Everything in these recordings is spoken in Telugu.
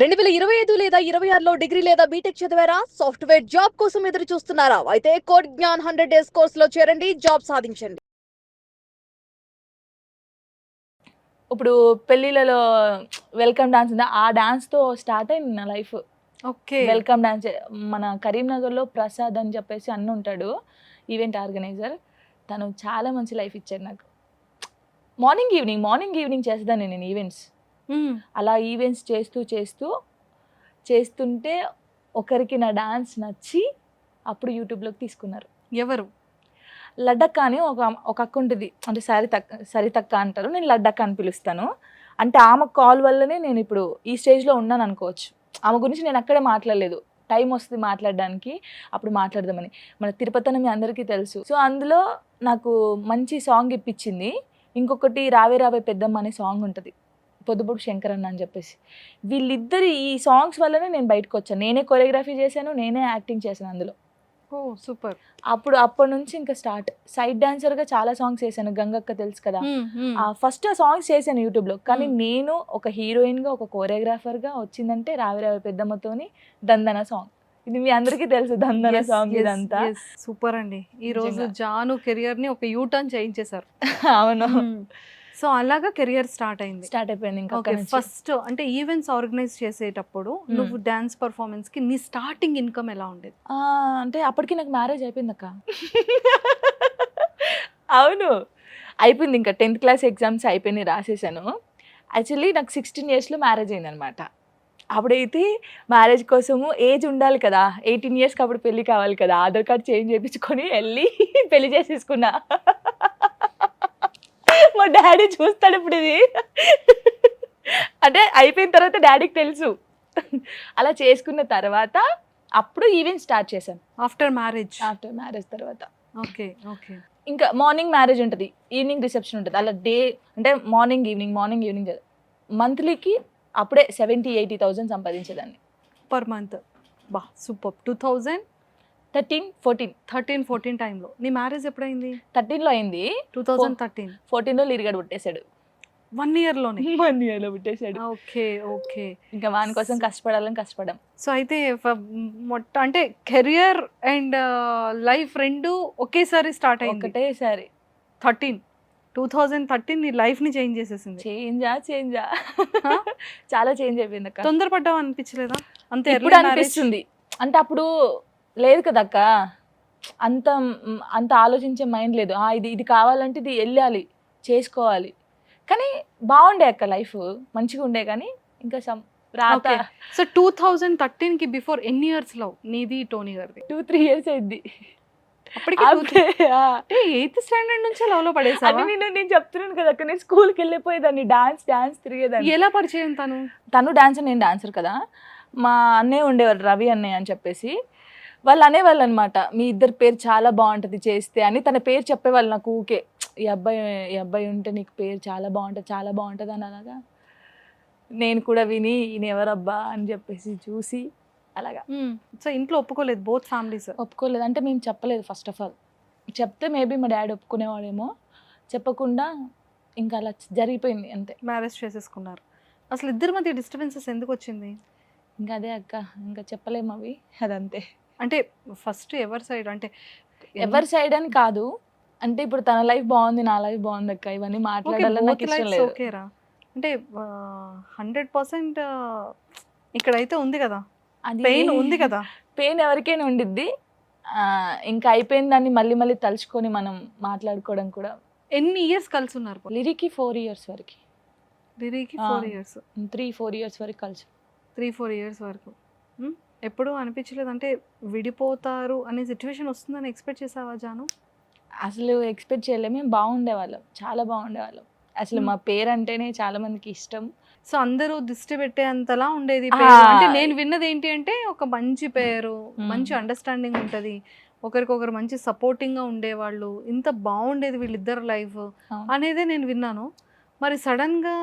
2025 లేదా 26లో డిగ్రీ లేదా బీటెక్ చదివారా? సాఫ్ట్‌వేర్ జాబ్ కోసం ఎదురు చూస్తున్నారా? అయితే కోడ్ జ్ఞాన్ 100 డేస్ కోర్సులో చేరండి. జాబ్ సాధించండి. ఇప్పుడు పెళ్ళిళ్ళలో వెల్కమ్ డాన్స్ ఉందా, ఆ డాన్స్‌తో స్టార్ట్ అయింది నా లైఫ్. ఓకే. వెల్కమ్ డాన్స్ మన కరీంనగర్‌లో ప్రసాద్ అని చెప్పేసి ఉంటాడు, ఈవెంట్ ఆర్గనైజర్. తను చాలా మంచి లైఫ్ ఇచ్చాడు నాకు. మార్నింగ్ ఈవినింగ్ చేసేదాన్ని నేను ఈవెంట్స్. అలా ఈవెంట్స్ చేస్తుంటే ఒకరికి నా డాన్స్ నచ్చి అప్పుడు యూట్యూబ్లోకి తీసుకున్నారు. ఎవరు? లడ్డక్క అని ఒక అక్క ఉంటుంది, అంటే సరితక్క అంటారు, నేను లడ్డక్క అని పిలుస్తాను. అంటే ఆమె కాల్ వల్లనే నేను ఇప్పుడు ఈ స్టేజ్లో ఉన్నాను అనుకోవచ్చు. ఆమె గురించి నేను అక్కడే మాట్లాడలేదు, టైం వస్తుంది మాట్లాడడానికి, అప్పుడు మాట్లాడదామని. మన తిరుపతి మీ అందరికీ తెలుసు. సో అందులో నాకు మంచి సాంగ్ ఇప్పించింది. ఇంకొకటి రావే రావే పెద్దమ్మ అనే సాంగ్ ఉంటుంది, పొద్దుపొడు శంకరన్న అని చెప్పేసి. వీళ్ళిద్దరి ఈ సాంగ్స్ వల్లనే నేను బయటకు వచ్చాను. నేనే కొరియోగ్రఫీ చేశాను, నేనే యాక్టింగ్ చేశాను అందులో. ఓ సూపర్. అప్పటి నుంచి ఇంకా స్టార్ట్. సైడ్ డాన్సర్గా చాలా సాంగ్స్ చేశాను. గంగక్క తెలుసు కదా, ఫస్ట్ ఆ సాంగ్స్ చేశాను యూట్యూబ్లో. కానీ నేను ఒక హీరోయిన్గా, ఒక కోరియోగ్రాఫర్గా వచ్చిందంటే రావి రావి పెద్దమ్మతోని దందన సాంగ్. ఇది మీ అందరికీ తెలుసు, దందన సాంగ్. ఇదంతా సూపర్ అండి. ఈ రోజు జాను కెరియర్ ని ఒక యూ టర్న్ చేయించేశారు. అవును. సో అలాగా కెరియర్ స్టార్ట్ అయిపోయింది. ఇంకా ఫస్ట్ అంటే ఈవెంట్స్ ఆర్గనైజ్ చేసేటప్పుడు నువ్వు డాన్స్ పర్ఫార్మెన్స్ కి నీ స్టార్టింగ్ ఇన్కమ్ ఎలా ఉండేది? అంటే అప్పటికి నాకు మ్యారేజ్ అయిపోయింది అక్క. అవును, అయిపోయింది. ఇంకా 10th క్లాస్ ఎగ్జామ్స్ అయిపోయినాయి, రాసేసాను. యాక్చువల్లీ నాకు 16 yearsలో మ్యారేజ్ అయింది అనమాట. అప్పుడైతే మ్యారేజ్ కోసము ఏజ్ ఉండాలి కదా, 18 yearsకి అప్పుడు పెళ్ళి కావాలి కదా, ఆధార్ కార్డ్ చేంజ్ చేయించుకొని వెళ్ళి పెళ్లి చేసేసుకున్నా. మా డాడీ చూస్తాడు ఇప్పుడు ఇది. అంటే అయిపోయిన తర్వాత డాడీకి తెలుసు. అలా చేసుకున్న తర్వాత అప్పుడు ఈవెంట్ స్టార్ట్ చేశాను. ఆఫ్టర్ మ్యారేజ్ తర్వాత ఓకే ఓకే. ఇంకా మార్నింగ్ మ్యారేజ్ ఉంటుంది, ఈవినింగ్ రిసెప్షన్ ఉంటుంది. అలా డే అంటే మార్నింగ్ ఈవినింగ్ మంత్లీకి అప్పుడే 70,000-80,000 సంపాదించేదాన్ని పర్ మంత్. బా సూపర్. 2013-14 టైంలో. నీ మ్యారేజ్ ఎప్పుడైంది? 13లో అయింది. 2013. 14లో లిరిగడ పుట్టేశాడు. 1 yearలోనే? 1 yearలో పుట్టేశాడు. Okay okay. ఇంకా వాని కోసం కష్టపడాం. సో అయితే అంటే కెరియర్ అండ్ లైఫ్ రెండు ఒకేసారి స్టార్ట్ అయింది. ఒకటేసారి 2013 నీ లైఫ్ ని చేంజ్ చేసేసింది. చేంజా చాలా చేంజ్ అయిపోయింది అక్క. తొందరపడ్డావు అనిపించలేదా? అంతే ఇప్పుడు అనిపిస్తుంది. అంటే అప్పుడు లేదు కదక్క, అంత ఆలోచించే మైండ్ లేదు. ఇది కావాలంటే ఇది వెళ్ళాలి, చేసుకోవాలి. కానీ బాగుండే అక్క, లైఫ్ మంచిగా ఉండే. కానీ ఇంకా రాత. సో 2013కి బిఫోర్ ఎన్ని ఇయర్స్ లవ్ నీది టోనీ గారిది? 2-3 years అయింది. అప్పటికి 8th స్టాండర్డ్ నుంచి లవ్ లో పడేసావా? నేను చెప్తున్నాను కదా అక్క, నేను స్కూల్కి వెళ్ళిపోయేదాన్ని, డాన్స్ తిరిగేదాన్ని. ఎలా పరిచయం? తను డాన్సర్, నేను డాన్సర్ కదా. మా అన్నయ్య ఉండేవారు, రవి అన్నయ్య అని చెప్పేసి. వాళ్ళు అనేవాళ్ళు అనమాట, మీ ఇద్దరి పేరు చాలా బాగుంటుంది చేస్తే అని. తన పేరు చెప్పేవాళ్ళు నాకు ఊకే, ఈ అబ్బాయి ఉంటే నీకు పేరు చాలా బాగుంటుంది అని. అలాగా నేను కూడా విని ఈయన ఎవరబ్బా అని చెప్పేసి చూసి అలాగా. సో ఇంట్లో ఒప్పుకోలేదు? బోత్ ఫ్యామిలీస్ ఒప్పుకోలేదు. అంటే మేము చెప్పలేదు ఫస్ట్ ఆఫ్ ఆల్. చెప్తే మేబీ మా డాడీ ఒప్పుకునేవాడేమో, చెప్పకుండా ఇంకా అలా జరిగిపోయింది అంతే. మ్యారేజ్ చేసేసుకున్నారు. అసలు ఇద్దరి మధ్య డిస్టర్బెన్సెస్ ఎందుకు వచ్చింది? ఇంకా అదే అక్క, ఇంకా చెప్పలేము అవి, అదంతే. అంటే ఫస్ట్ ఎవరి సైడ్? అంటే ఎవరి సైడ్ అని కాదు, అంటే ఇప్పుడు తన లైఫ్ బాగుంది, నా లైఫ్ బాగుంది అక్క, ఇవన్నీ మాట్లాడాలని నాకు ఇష్టం లేదు. ఓకేరా, అంటే 100% ఇక్కడైతే ఉంది కదా, అది పెయిన్ ఉంది కదా. పెయిన్ ఎవరికైనా ఉండిద్ది. ఇంకా అయిపోయిన దాన్ని మళ్ళీ తలుచుకొని మనం మాట్లాడుకోవడం కూడా. ఎన్ని ఇయర్స్ కలిసి ఉన్నారు? లిరికి 4 years వరకు. లిరికి 4 years? 3-4 years వరకు కలిసి. 3-4 years వరకు. ఎప్పుడు అనిపించలేదు అంటే విడిపోతారు అనే సిచ్యువేషన్ వస్తుందని ఎక్స్పెక్ట్ చేసావా జాను? అసలు ఎక్స్పెక్ట్ చేయలేము. మేము బాగుండేవాళ్ళం, చాలా బాగుండేవాళ్ళం. అసలు మా పేరు అంటేనే చాలా మందికి ఇష్టం. సో అందరూ దిష్టి పెట్టే అంతలా ఉండేది. అంటే నేను విన్నది ఏంటి అంటే, ఒక మంచి పేరు, మంచి అండర్స్టాండింగ్ ఉంటది, ఒకరికొకరు మంచి సపోర్టింగ్ గా ఉండేవాళ్ళు, ఇంత బాగుండేది వీళ్ళిద్దరు లైఫ్ అనేదే నేను విన్నాను. మరి సడన్ గా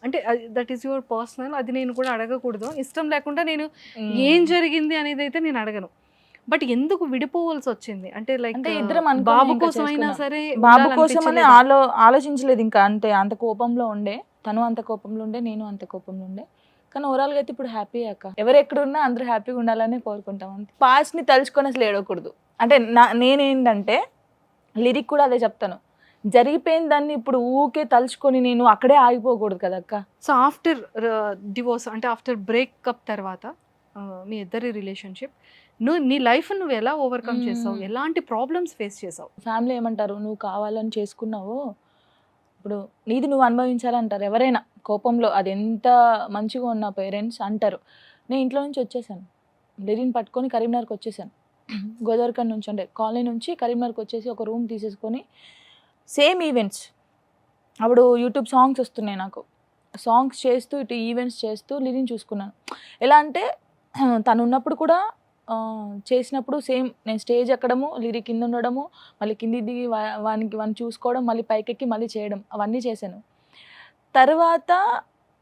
అంటే దట్ ఈస్ యువర్ పర్సనల్, అది నేను కూడా అడగకూడదు, ఇష్టం లేకుండా నేను ఏం జరిగింది అనేది అయితే నేను అడగను. బట్ ఎందుకు విడిపోవాల్సి వచ్చింది? అంటే లైక్ ఇద్దరం బాబు కోసం అయినా సరే, బాబు కోసం అని ఆలోచించలేదు ఇంకా. అంతే, అంత కోపంలో ఉండే తను, అంత కోపంలో ఉండే నేను, అంత కోపంలో ఉండే. కానీ ఓవరాల్గా అయితే ఇప్పుడు హ్యాపీ అక్క. ఎవరు ఎక్కడున్నా అందరూ హ్యాపీగా ఉండాలని కోరుకుంటాం అంతే. పాస్ట్ని తలుచుకొని అసలు ఏడవకూడదు. అంటే నేనేంటంటే లిరిక్ కూడా అదే చెప్తాను, జరిగిపోయిన దాన్ని ఇప్పుడు ఊకే తలుచుకొని నేను అక్కడే ఆగిపోకూడదు కదా అక్క. సో ఆఫ్టర్ డివోర్స్ అంటే ఆఫ్టర్ బ్రేకప్ తర్వాత మీ ఇద్దరి రిలేషన్షిప్ నీ లైఫ్ నువ్వు ఎలా ఓవర్కమ్ చేసావు, ఎలాంటి ప్రాబ్లమ్స్ ఫేస్ చేసావు? ఫ్యామిలీ ఏమంటారు, నువ్వు కావాలని చేసుకున్నావు, ఇప్పుడు నీది నువ్వు అనుభవించాలంటారు ఎవరైనా కోపంలో. అది ఎంత మంచిగా ఉన్న పేరెంట్స్ అంటారు. నేను ఇంట్లో నుంచి వచ్చేసాను, లిరిని పట్టుకొని కరీంనగర్కి వచ్చేసాను. గోదావరికర్ నుంచి అంటే కాలనీ నుంచి కరీంనగర్కి వచ్చేసి ఒక రూమ్ తీసేసుకొని సేమ్ ఈవెంట్స్, అప్పుడు యూట్యూబ్ సాంగ్స్ వస్తున్నాయి నాకు, సాంగ్స్ చేస్తూ ఇటు ఈవెంట్స్ చేస్తూ లిరిని చూసుకున్నాను. ఎలా అంటే తను ఉన్నప్పుడు కూడా చేసినప్పుడు సేమ్ నేను స్టేజ్ ఎక్కడము, లిరి కింద ఉండడము, మళ్ళీ కింది దిగి వాడిని చూసుకోవడం, మళ్ళీ పైకెక్కి మళ్ళీ చేయడం, అవన్నీ చేశాను. తర్వాత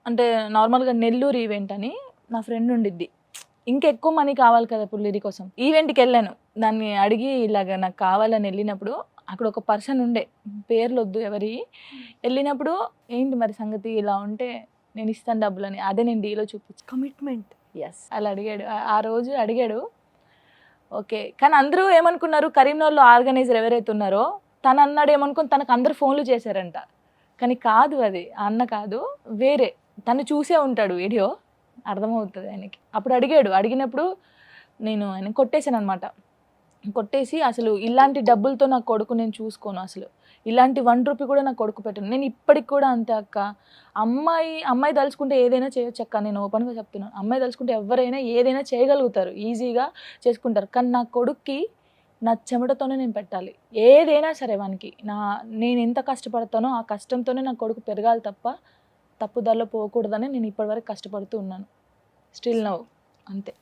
అంటే నార్మల్గా నెల్లూరు ఈవెంట్ అని నా ఫ్రెండ్ ఉండిద్ది, ఇంకా ఎక్కువ మనీ కావాలి కదా ఇప్పుడు లిరి కోసం. ఈవెంట్కి వెళ్ళాను, దాన్ని అడిగి ఇలాగ నాకు కావాలని వెళ్ళినప్పుడు అక్కడ ఒక పర్సన్ ఉండే, పేర్లు వద్దు ఎవరి, వెళ్ళినప్పుడు ఏంటి మరి సంగతి ఇలా ఉంటే నేను ఇస్తాను డబ్బులు అని, అదే నేను డీలో చూపించాను. కమిట్మెంట్. ఎస్, అలా అడిగాడు, ఆ రోజు అడిగాడు. ఓకే, కానీ అందరూ ఏమనుకున్నారు, కరీంనగర్లో ఆర్గనైజర్ ఎవరైతే ఉన్నారో తను అన్నాడు ఏమనుకుని తనకు అందరు ఫోన్లు చేశారంట. కానీ కాదు, అది ఆ అన్న కాదు, వేరే తను చూసే ఉంటాడు వీడియో, అర్థమవుతుంది ఆయనకి. అప్పుడు అడిగాడు, అడిగినప్పుడు నేను ఆయన కొట్టేశాను అనమాట. కొట్టేసి అసలు ఇలాంటి డబ్బులతో నా కొడుకు నేను చూసుకోను, అసలు ఇలాంటి 1 రూపీ కూడా నా కొడుకు పెట్టను. నేను ఇప్పటికి కూడా అంతే అక్క, అమ్మాయి తలుచుకుంటే ఏదైనా చేయొచ్చు అక్క, నేను ఓపెన్గా చెప్తున్నాను. అమ్మాయి తలుచుకుంటే ఎవరైనా ఏదైనా చేయగలుగుతారు, ఈజీగా చేసుకుంటారు. కానీ నా కొడుక్కి నా చెమటతోనే నేను పెట్టాలి, ఏదైనా సరే వానికి. నేను ఎంత కష్టపడతానో ఆ కష్టంతోనే నా కొడుకు పెరగాలి తప్ప తప్పుదారిలో పోకూడదని నేను ఇప్పటివరకు కష్టపడుతూ ఉన్నాను. స్టిల్ నౌ అంతే.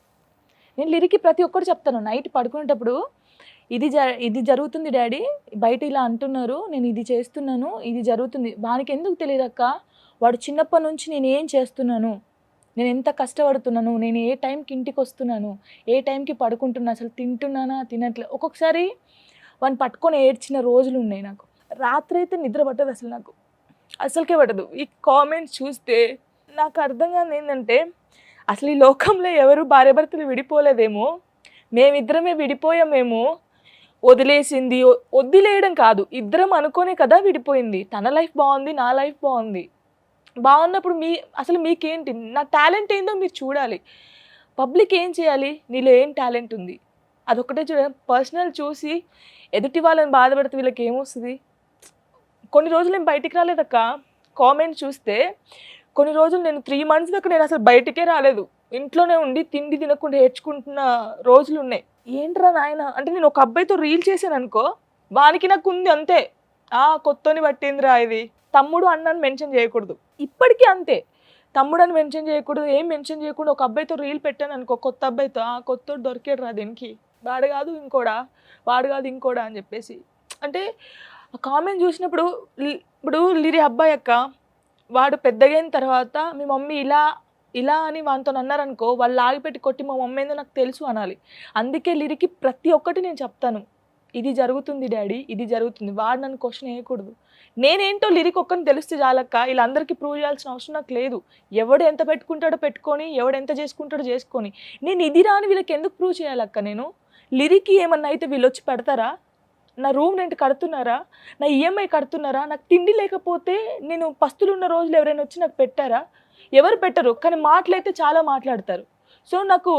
నేను లిరికి ప్రతి ఒక్కరు చెప్తాను, నైట్ పడుకునేటప్పుడు ఇది జరుగుతుంది డాడీ, బయట ఇలా అంటున్నారు, నేను ఇది చేస్తున్నాను, ఇది జరుగుతుంది. వానికి ఎందుకు తెలియదు అక్క, వాడు చిన్నప్పటి నుంచి నేను ఏం చేస్తున్నాను, నేను ఎంత కష్టపడుతున్నాను, నేను ఏ టైంకి ఇంటికి వస్తున్నాను, ఏ టైంకి పడుకుంటున్నా, అసలు తింటున్నానా తినట్లే. ఒక్కొక్కసారి వాడిని పట్టుకొని ఏడ్చిన రోజులు ఉన్నాయి నాకు. రాత్రి అయితే నిద్ర పట్టదు అసలు, నాకు అసలుకే పట్టదు. ఈ కామెంట్స్ చూస్తే నాకు అర్థం కాదు ఏంటంటే, అసలు ఈ లోకంలో ఎవరు భార్యాభర్తలు విడిపోలేదేమో, మేమిద్దరమే విడిపోయామేమో, వదిలేసింది. వదిలేయడం కాదు, ఇద్దరం అనుకోనే కదా విడిపోయింది. తన లైఫ్ బాగుంది, నా లైఫ్ బాగుంది. బాగున్నప్పుడు అసలు మీకేంటి, నా టాలెంట్ ఏందో మీరు చూడాలి. పబ్లిక్ ఏం చేయాలి, నీలో ఏం టాలెంట్ ఉంది అదొకటే చూడాలి. పర్సనల్ చూసి ఎదుటి వాళ్ళని బాధపడితే వీళ్ళకి ఏమొస్తుంది. కొన్ని రోజులు నేను బయటికి రాలేదక్క, కామెంట్ చూస్తే కొన్ని రోజులు నేను 3 months దాకా నేను అసలు బయటికే రాలేదు, ఇంట్లోనే ఉండి తిండి తినకుండా ఏడ్చుకుంటున్న రోజులు ఉన్నాయి. ఏంట్రా నాయన అంటే, నేను ఒక అబ్బాయితో రీల్ చేశాను అనుకో, వానికి నాకు ఉంది అంతే, కొత్తని పట్టిందిరా ఇది. తమ్ముడు అన్నని మెన్షన్ చేయకూడదు, ఇప్పటికీ అంతే. తమ్ముడు అని మెన్షన్ చేయకూడదు, ఏం మెన్షన్ చేయకుండా ఒక అబ్బాయితో రీల్ పెట్టాను అనుకో, కొత్త అబ్బాయితో, కొత్తోడు దొరికాడు రా దీనికి, వాడు కాదు ఇంకోడా అని చెప్పేసి. అంటే ఆ కామెంట్ చూసినప్పుడు, ఇప్పుడు లిరి అబ్బాయి అక్క, వాడు పెద్దగైన తర్వాత మీ మమ్మీ ఇలా అని వానితో అన్నారనుకో, వాళ్ళు ఆగిపెట్టి కొట్టి మా మమ్మీ ఏందో నాకు తెలుసు అనాలి. అందుకే లిరికి ప్రతి ఒక్కటి నేను చెప్తాను, ఇది జరుగుతుంది డాడీ, ఇది జరుగుతుంది. వాడు నన్ను క్వశ్చన్ వేయకూడదు. నేనేంటో లిరిక్ ఒక్కరిని తెలిస్తే చాలక్క, వీళ్ళందరికీ ప్రూవ్ చేయాల్సిన అవసరం నాకు లేదు. ఎవడు ఎంత పెట్టుకుంటాడో పెట్టుకొని, ఎవడు ఎంత చేసుకుంటాడో చేసుకొని, నేను ఇది రాని వీళ్ళకి ఎందుకు ప్రూవ్ చేయాలక్క? నేను లిరికి ఏమన్నా అయితే వీళ్ళు వచ్చి పెడతారా? నా రూమ్ రెంట్ కడుతున్నారా? నా ఈఎంఐ కడుతున్నారా? నాకు తిండి లేకపోతే నేను పస్తులున్న రోజులు ఎవరైనా వచ్చి నాకు పెట్టారా? ఎవరు పెట్టరు. కానీ మాటలైతే చాలా మాట్లాడతారు. సో నాకు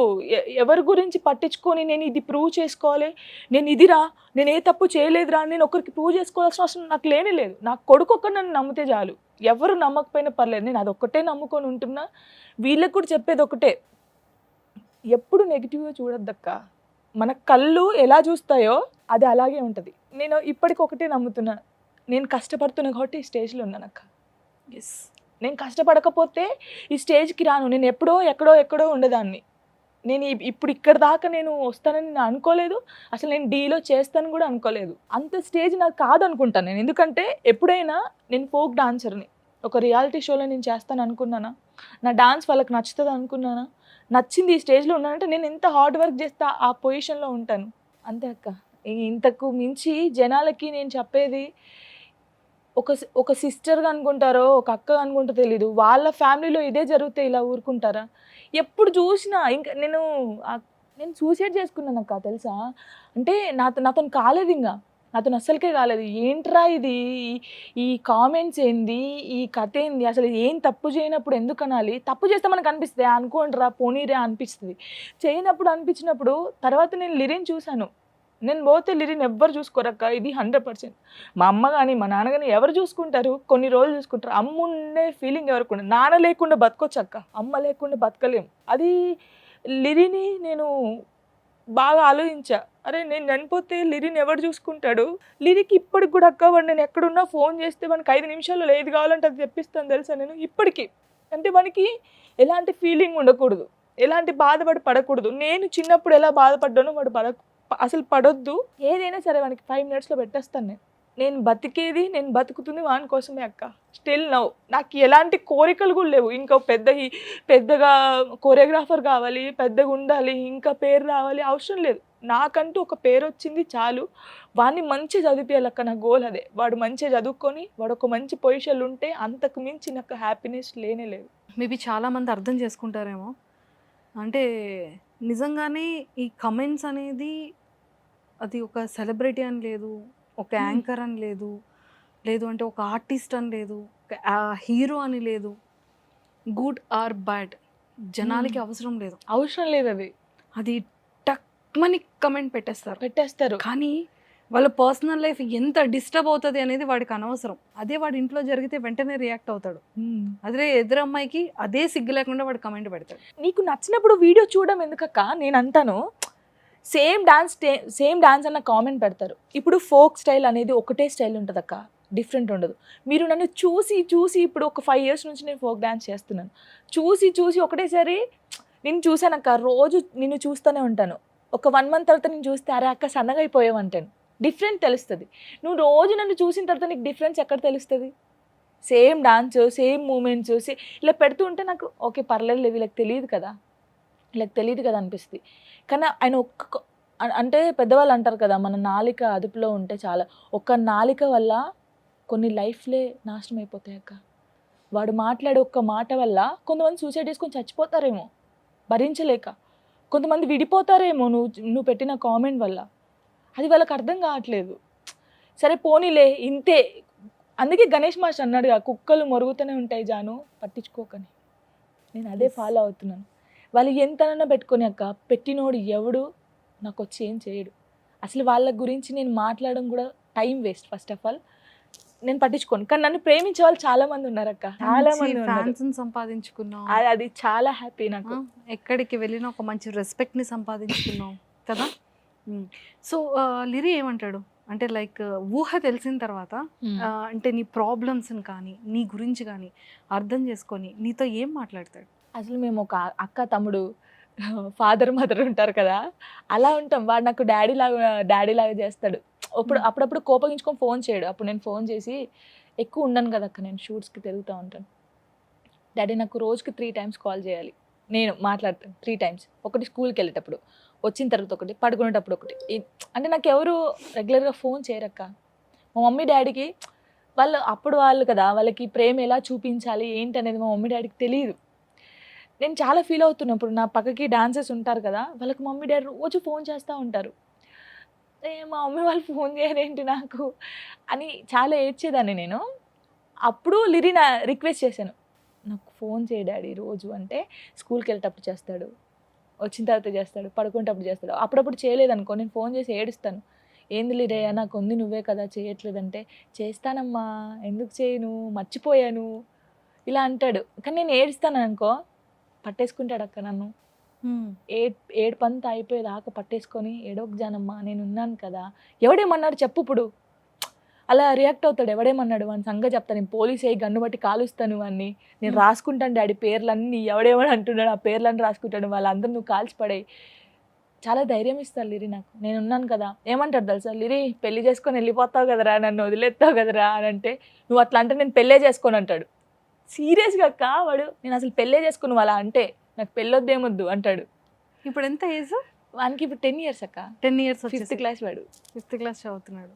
ఎవరి గురించి పట్టించుకొని నేను ఇది ప్రూవ్ చేసుకోవాలి, నేను ఇదిరా, నేను ఏ తప్పు చేయలేదురా అని నేను ఒకరికి ప్రూవ్ చేసుకోవాల్సిన అవసరం నాకు లేదు. నా కొడుకు ఒక్కడు నన్ను నమ్మితే చాలు, ఎవరు నమ్మకపోయినా పర్లేదు, నేను అదొక్కటే నమ్ముకొని ఉంటున్నా. వీళ్ళకి కూడా చెప్పేది ఒకటే, ఎప్పుడు నెగిటివ్గా చూడొద్దక్క. మన కళ్ళు ఎలా చూస్తాయో అది అలాగే ఉంటుంది. నేను ఇప్పటికి ఒకటే నమ్ముతున్నా, నేను కష్టపడుతున్నా కాబట్టి ఈ స్టేజ్లో ఉన్నానక్క. ఎస్, నేను కష్టపడకపోతే ఈ స్టేజ్కి రాను. నేను ఎక్కడో ఉండేదాన్ని. నేను ఇప్పుడు ఇక్కడ దాకా నేను వస్తానని నేను అనుకోలేదు, అసలు నేను డీలో చేస్తాను కూడా అనుకోలేదు. అంత స్టేజ్ నాకు కాదనుకుంటాను నేను. ఎందుకంటే ఎప్పుడైనా నేను ఫోక్ డాన్సర్ని, ఒక రియాలిటీ షోలో నేను చేస్తాను అనుకున్నానా, నా డాన్స్ వాళ్ళకి నచ్చుతుంది అనుకున్నానా, నచ్చింది ఈ స్టేజ్లో ఉన్నానంటే నేను ఎంత హార్డ్ వర్క్ చేస్తే ఆ పొజిషన్లో ఉంటాను అంతే అక్క. ఇంతకు మించి జనాలకి నేను చెప్పేది, ఒక సిస్టర్గా అనుకుంటారో ఒక అక్క అనుకుంటో తెలీదు, వాళ్ళ ఫ్యామిలీలో ఇదే జరిగితే ఇలా ఊరుకుంటారా? ఎప్పుడు చూసినా ఇంకా నేను సూసైడ్ చేసుకున్నాను అక్క, తెలుసా? అంటే నాతో కాలేదు, ఇంకా నాతో అస్సలకే కాలేదు. ఏంట్రా ఇది, ఈ కామెంట్స్ ఏంది, ఈ కథ ఏంది, అసలు ఏం తప్పు చేయనప్పుడు ఎందుకు అనాలి? తప్పు చేస్తే మనకు అనిపిస్తుంది అనుకోండిరా పోనీరే అనిపిస్తుంది, చేయనప్పుడు అనిపించినప్పుడు. తర్వాత నేను లిరిని చూశాను, నేను పోతే లిరిని ఎవ్వరు చూసుకోరక్క, ఇది 100%. మా అమ్మ కానీ మా నాన్న కానీ ఎవరు చూసుకుంటారు? కొన్ని రోజులు చూసుకుంటారు. అమ్మ ఉండే ఫీలింగ్ ఎవరికి ఉండదు. నాన్న లేకుండా బతకొచ్చు అక్క, అమ్మ లేకుండా బతకలేం. అది లిరిని నేను బాగా ఆలోచించా, అరే నేను చనిపోతే లిరిని ఎవరు చూసుకుంటాడు? లిరికి ఇప్పటికి కూడా అక్క, వాడు నేను ఎక్కడున్నా ఫోన్ చేస్తే మనకి 5 నిమిషాల్లో ఏది కావాలంటే అది తెప్పిస్తాను తెలుసా నేను ఇప్పటికీ. అంటే మనకి ఎలాంటి ఫీలింగ్ ఉండకూడదు, ఎలాంటి పడకూడదు. నేను చిన్నప్పుడు ఎలా బాధపడ్డానో వాడు అసలు పడొద్దు. ఏదైనా సరే వానికి 5 మినిట్స్లో పెట్టేస్తాను. నేను బతికేది, నేను బతుకుతుంది వాని కోసమే అక్క. స్టిల్ నౌ నాకు ఎలాంటి కోరికలు కూడా లేవు. ఇంకా పెద్దగా కోరియోగ్రాఫర్ కావాలి, పెద్దగా ఉండాలి, ఇంకా పేరు రావాలి అవసరం లేదు. నాకంటూ ఒక పేరు వచ్చింది చాలు. వాడిని మంచిగా చదివించాలక్క, నా గోల్ అదే. వాడు మంచిగా చదువుకొని వాడు ఒక మంచి పొజిషన్లు ఉంటే అంతకు మించి నాకు హ్యాపీనెస్ లేనే లేదు. మేబీ చాలామంది అర్థం చేసుకుంటారేమో, అంటే నిజంగానే ఈ కమెంట్స్ అనేది అది ఒక సెలబ్రిటీ అని లేదు, ఒక యాంకర్ అని లేదు, లేదు అంటే ఒక ఆర్టిస్ట్ అని లేదు, ఒక హీరో అని లేదు. గుడ్ ఆర్ బ్యాడ్ జనాలకి అవసరం లేదు. అది టక్మని కమెంట్ పెట్టేస్తారు. కానీ వాళ్ళ పర్సనల్ లైఫ్ ఎంత డిస్టర్బ్ అవుతుంది అనేది వాడికి అనవసరం. అదే వాడి ఇంట్లో జరిగితే వెంటనే రియాక్ట్ అవుతాడు. అదే ఎదురమ్మాయికి అదే సిగ్గు లేకుండా వాడు కమెంట్ పెడతాడు. నీకు నచ్చినప్పుడు వీడియో చూడడం ఎందుకక్క? నేను అంటాను, సేమ్ డాన్స్ అన్న కామెంట్ పెడతారు. ఇప్పుడు ఫోక్ స్టైల్ అనేది ఒకటే స్టైల్ ఉంటుంది అక్క, డిఫరెంట్ ఉండదు. మీరు నన్ను చూసి ఇప్పుడు ఒక 5 years నుంచి నేను ఫోక్ డాన్స్ చేస్తున్నాను. చూసి ఒకటేసారి నేను చూశానక్క, రోజు నిన్ను చూస్తూనే ఉంటాను. ఒక 1 month తర్వాత నేను చూస్తే అరే అక్క సన్నగా అయిపోయావు అంటాను. డిఫరెంట్ తెలుస్తుంది. నువ్వు రోజు నన్ను చూసిన తర్వాత నీకు డిఫరెన్స్ ఎక్కడ తెలుస్తుంది? సేమ్ డాన్స్, సేమ్ మూమెంట్స్ ఇలా పెడుతూ ఉంటే నాకు ఓకే పర్లేదు, వీళ్ళకి తెలియదు కదా అనిపిస్తుంది. కానీ ఆయన అంటే పెద్దవాళ్ళు అంటారు కదా, మన నాలిక అదుపులో ఉంటే చాలా. ఒక్క నాలిక వల్ల కొన్ని లైఫ్లే నాశనం అయిపోతాయి అక్క. వాడు మాట్లాడే ఒక్క మాట వల్ల కొంతమంది సూసైడ్ చేసుకొని చచ్చిపోతారేమో భరించలేక, కొంతమంది విడిపోతారేమో నువ్వు పెట్టిన కామెంట్ వల్ల. అది వాళ్ళకి అర్థం కావట్లేదు. సరే పోనీలే ఇంతే. అందుకే గణేష్ మాస్టర్ అన్నాడుగా, కుక్కలు మొరుగుతూనే ఉంటాయి జాను పట్టించుకోకని. నేను అదే ఫాలో అవుతున్నాను. వాళ్ళు ఎంతనన్నా పెట్టుకొని అక్క, పెట్టినోడు ఎవడు నాకు వచ్చి ఏం చేయడు. అసలు వాళ్ళ గురించి నేను మాట్లాడడం కూడా time waste. First of all నేను పట్టించుకోను. కానీ నన్ను ప్రేమించే వాళ్ళు చాలా మంది ఉన్నారు అక్క, చాలా మంది ఫ్యాన్స్ సంపాదించుకున్నావు. అది చాలా హ్యాపీ నాకు. ఎక్కడికి వెళ్ళినా ఒక మంచి రెస్పెక్ట్ని సంపాదించుకున్నావు కదా. సో లిరి ఏమంటాడు అంటే లైక్ ఊహ తెలిసిన తర్వాత అంటే నీ ప్రాబ్లమ్స్ని కానీ నీ గురించి కానీ అర్థం చేసుకొని నీతో ఏం మాట్లాడతాడు? అసలు మేము ఒక అక్క తమ్ముడు ఫాదర్ మదర్ ఉంటారు కదా, అలా ఉంటాం. వాడు నాకు డాడీ లాగా చేస్తాడు. అప్పుడప్పుడు కోపగించుకొని ఫోన్ చేయడు. అప్పుడు నేను ఫోన్ చేసి, ఎక్కువ ఉండను కదా అక్క, నేను షూట్స్కి తిరుగుతూ ఉంటాను. డాడీ నాకు రోజుకి 3 times కాల్ చేయాలి, నేను మాట్లాడతాను 3 times. ఒకటి స్కూల్కి వెళ్ళేటప్పుడు, వచ్చిన తర్వాత ఒకటి, పడుకునేటప్పుడు ఒకటి. అంటే నాకు ఎవరు రెగ్యులర్గా ఫోన్ చేయరక్క. మా మమ్మీ డాడీకి వాళ్ళు కదా, వాళ్ళకి ప్రేమ ఎలా చూపించాలి ఏంటి అనేది మా మమ్మీ డాడీకి తెలియదు. నేను చాలా ఫీల్ అవుతున్నా. ఇప్పుడు నా పక్కకి డాన్సర్స్ ఉంటారు కదా, వాళ్ళకి మమ్మీ డాడీ రోజు ఫోన్ చేస్తూ ఉంటారు. మా మమ్మీ వాళ్ళు ఫోన్ చేయరేంటి నాకు అని చాలా ఏడ్చేదాన్ని నేను. అప్పుడు లిరిన రిక్వెస్ట్ చేశాను, నాకు ఫోన్ చేయ డాడీ రోజు అంటే. స్కూల్కి వెళ్ళేటప్పుడు చేస్తాడు, వచ్చిన తర్వాత చేస్తాడు, పడుకునేటప్పుడు చేస్తాడు. అప్పుడప్పుడు చేయలేదనుకో నేను ఫోన్ చేసి ఏడుస్తాను. ఏంది లిరయ్య నాకు ఉంది, నువ్వే కదా చేయట్లేదంటే, చేస్తానమ్మా ఎందుకు చేయను, మర్చిపోయాను ఇలా అంటాడు. కానీ నేను ఏడుస్తాను అనుకో, పట్టేసుకుంటాడు అక్క నన్ను. ఏడుపంతా అయిపోయేదాకా పట్టేసుకొని, ఏడోక్ జానమ్మా నేను ఉన్నాను కదా, ఎవడేమన్నాడు చెప్పు ఇప్పుడు, అలా రియాక్ట్ అవుతాడు. ఎవడేమన్నాడు వాని సంగతి చెప్తాను, నేను పోలీస్ అయ్యి గన్ను బట్టి కాలుస్తాను వాడిని, నేను రాసుకుంటాను డాడీ పేర్లన్నీ, ఎవడేమని అంటున్నాడు ఆ పేర్లన్నీ రాసుకుంటాడు, వాళ్ళందరూ నువ్వు కాల్చి పడేయి. చాలా ధైర్యం ఇస్తారు లిరి నాకు, నేను ఉన్నాను కదా. ఏమంటాడు తెలుసా, లిరి పెళ్లి చేసుకొని వెళ్ళిపోతావు కదరా, నన్ను వదిలేస్తావు కదరా అని అంటే, నువ్వు అట్లా అంటే నేను పెళ్ళే చేసుకొని అంటాడు. సీరియస్గా అక్క వాడు, నేను అసలు పెళ్ళే చేసుకుని అలా అంటే నాకు పెళ్ళొద్దేమొద్దు అంటాడు. ఇప్పుడు ఎంత ఏజ్? వానికి ఇప్పుడు 10 years అక్క. 10 years 5th వచ్చేసి క్లాస్ వాడు. 5th క్లాస్ చదువుతున్నాడు.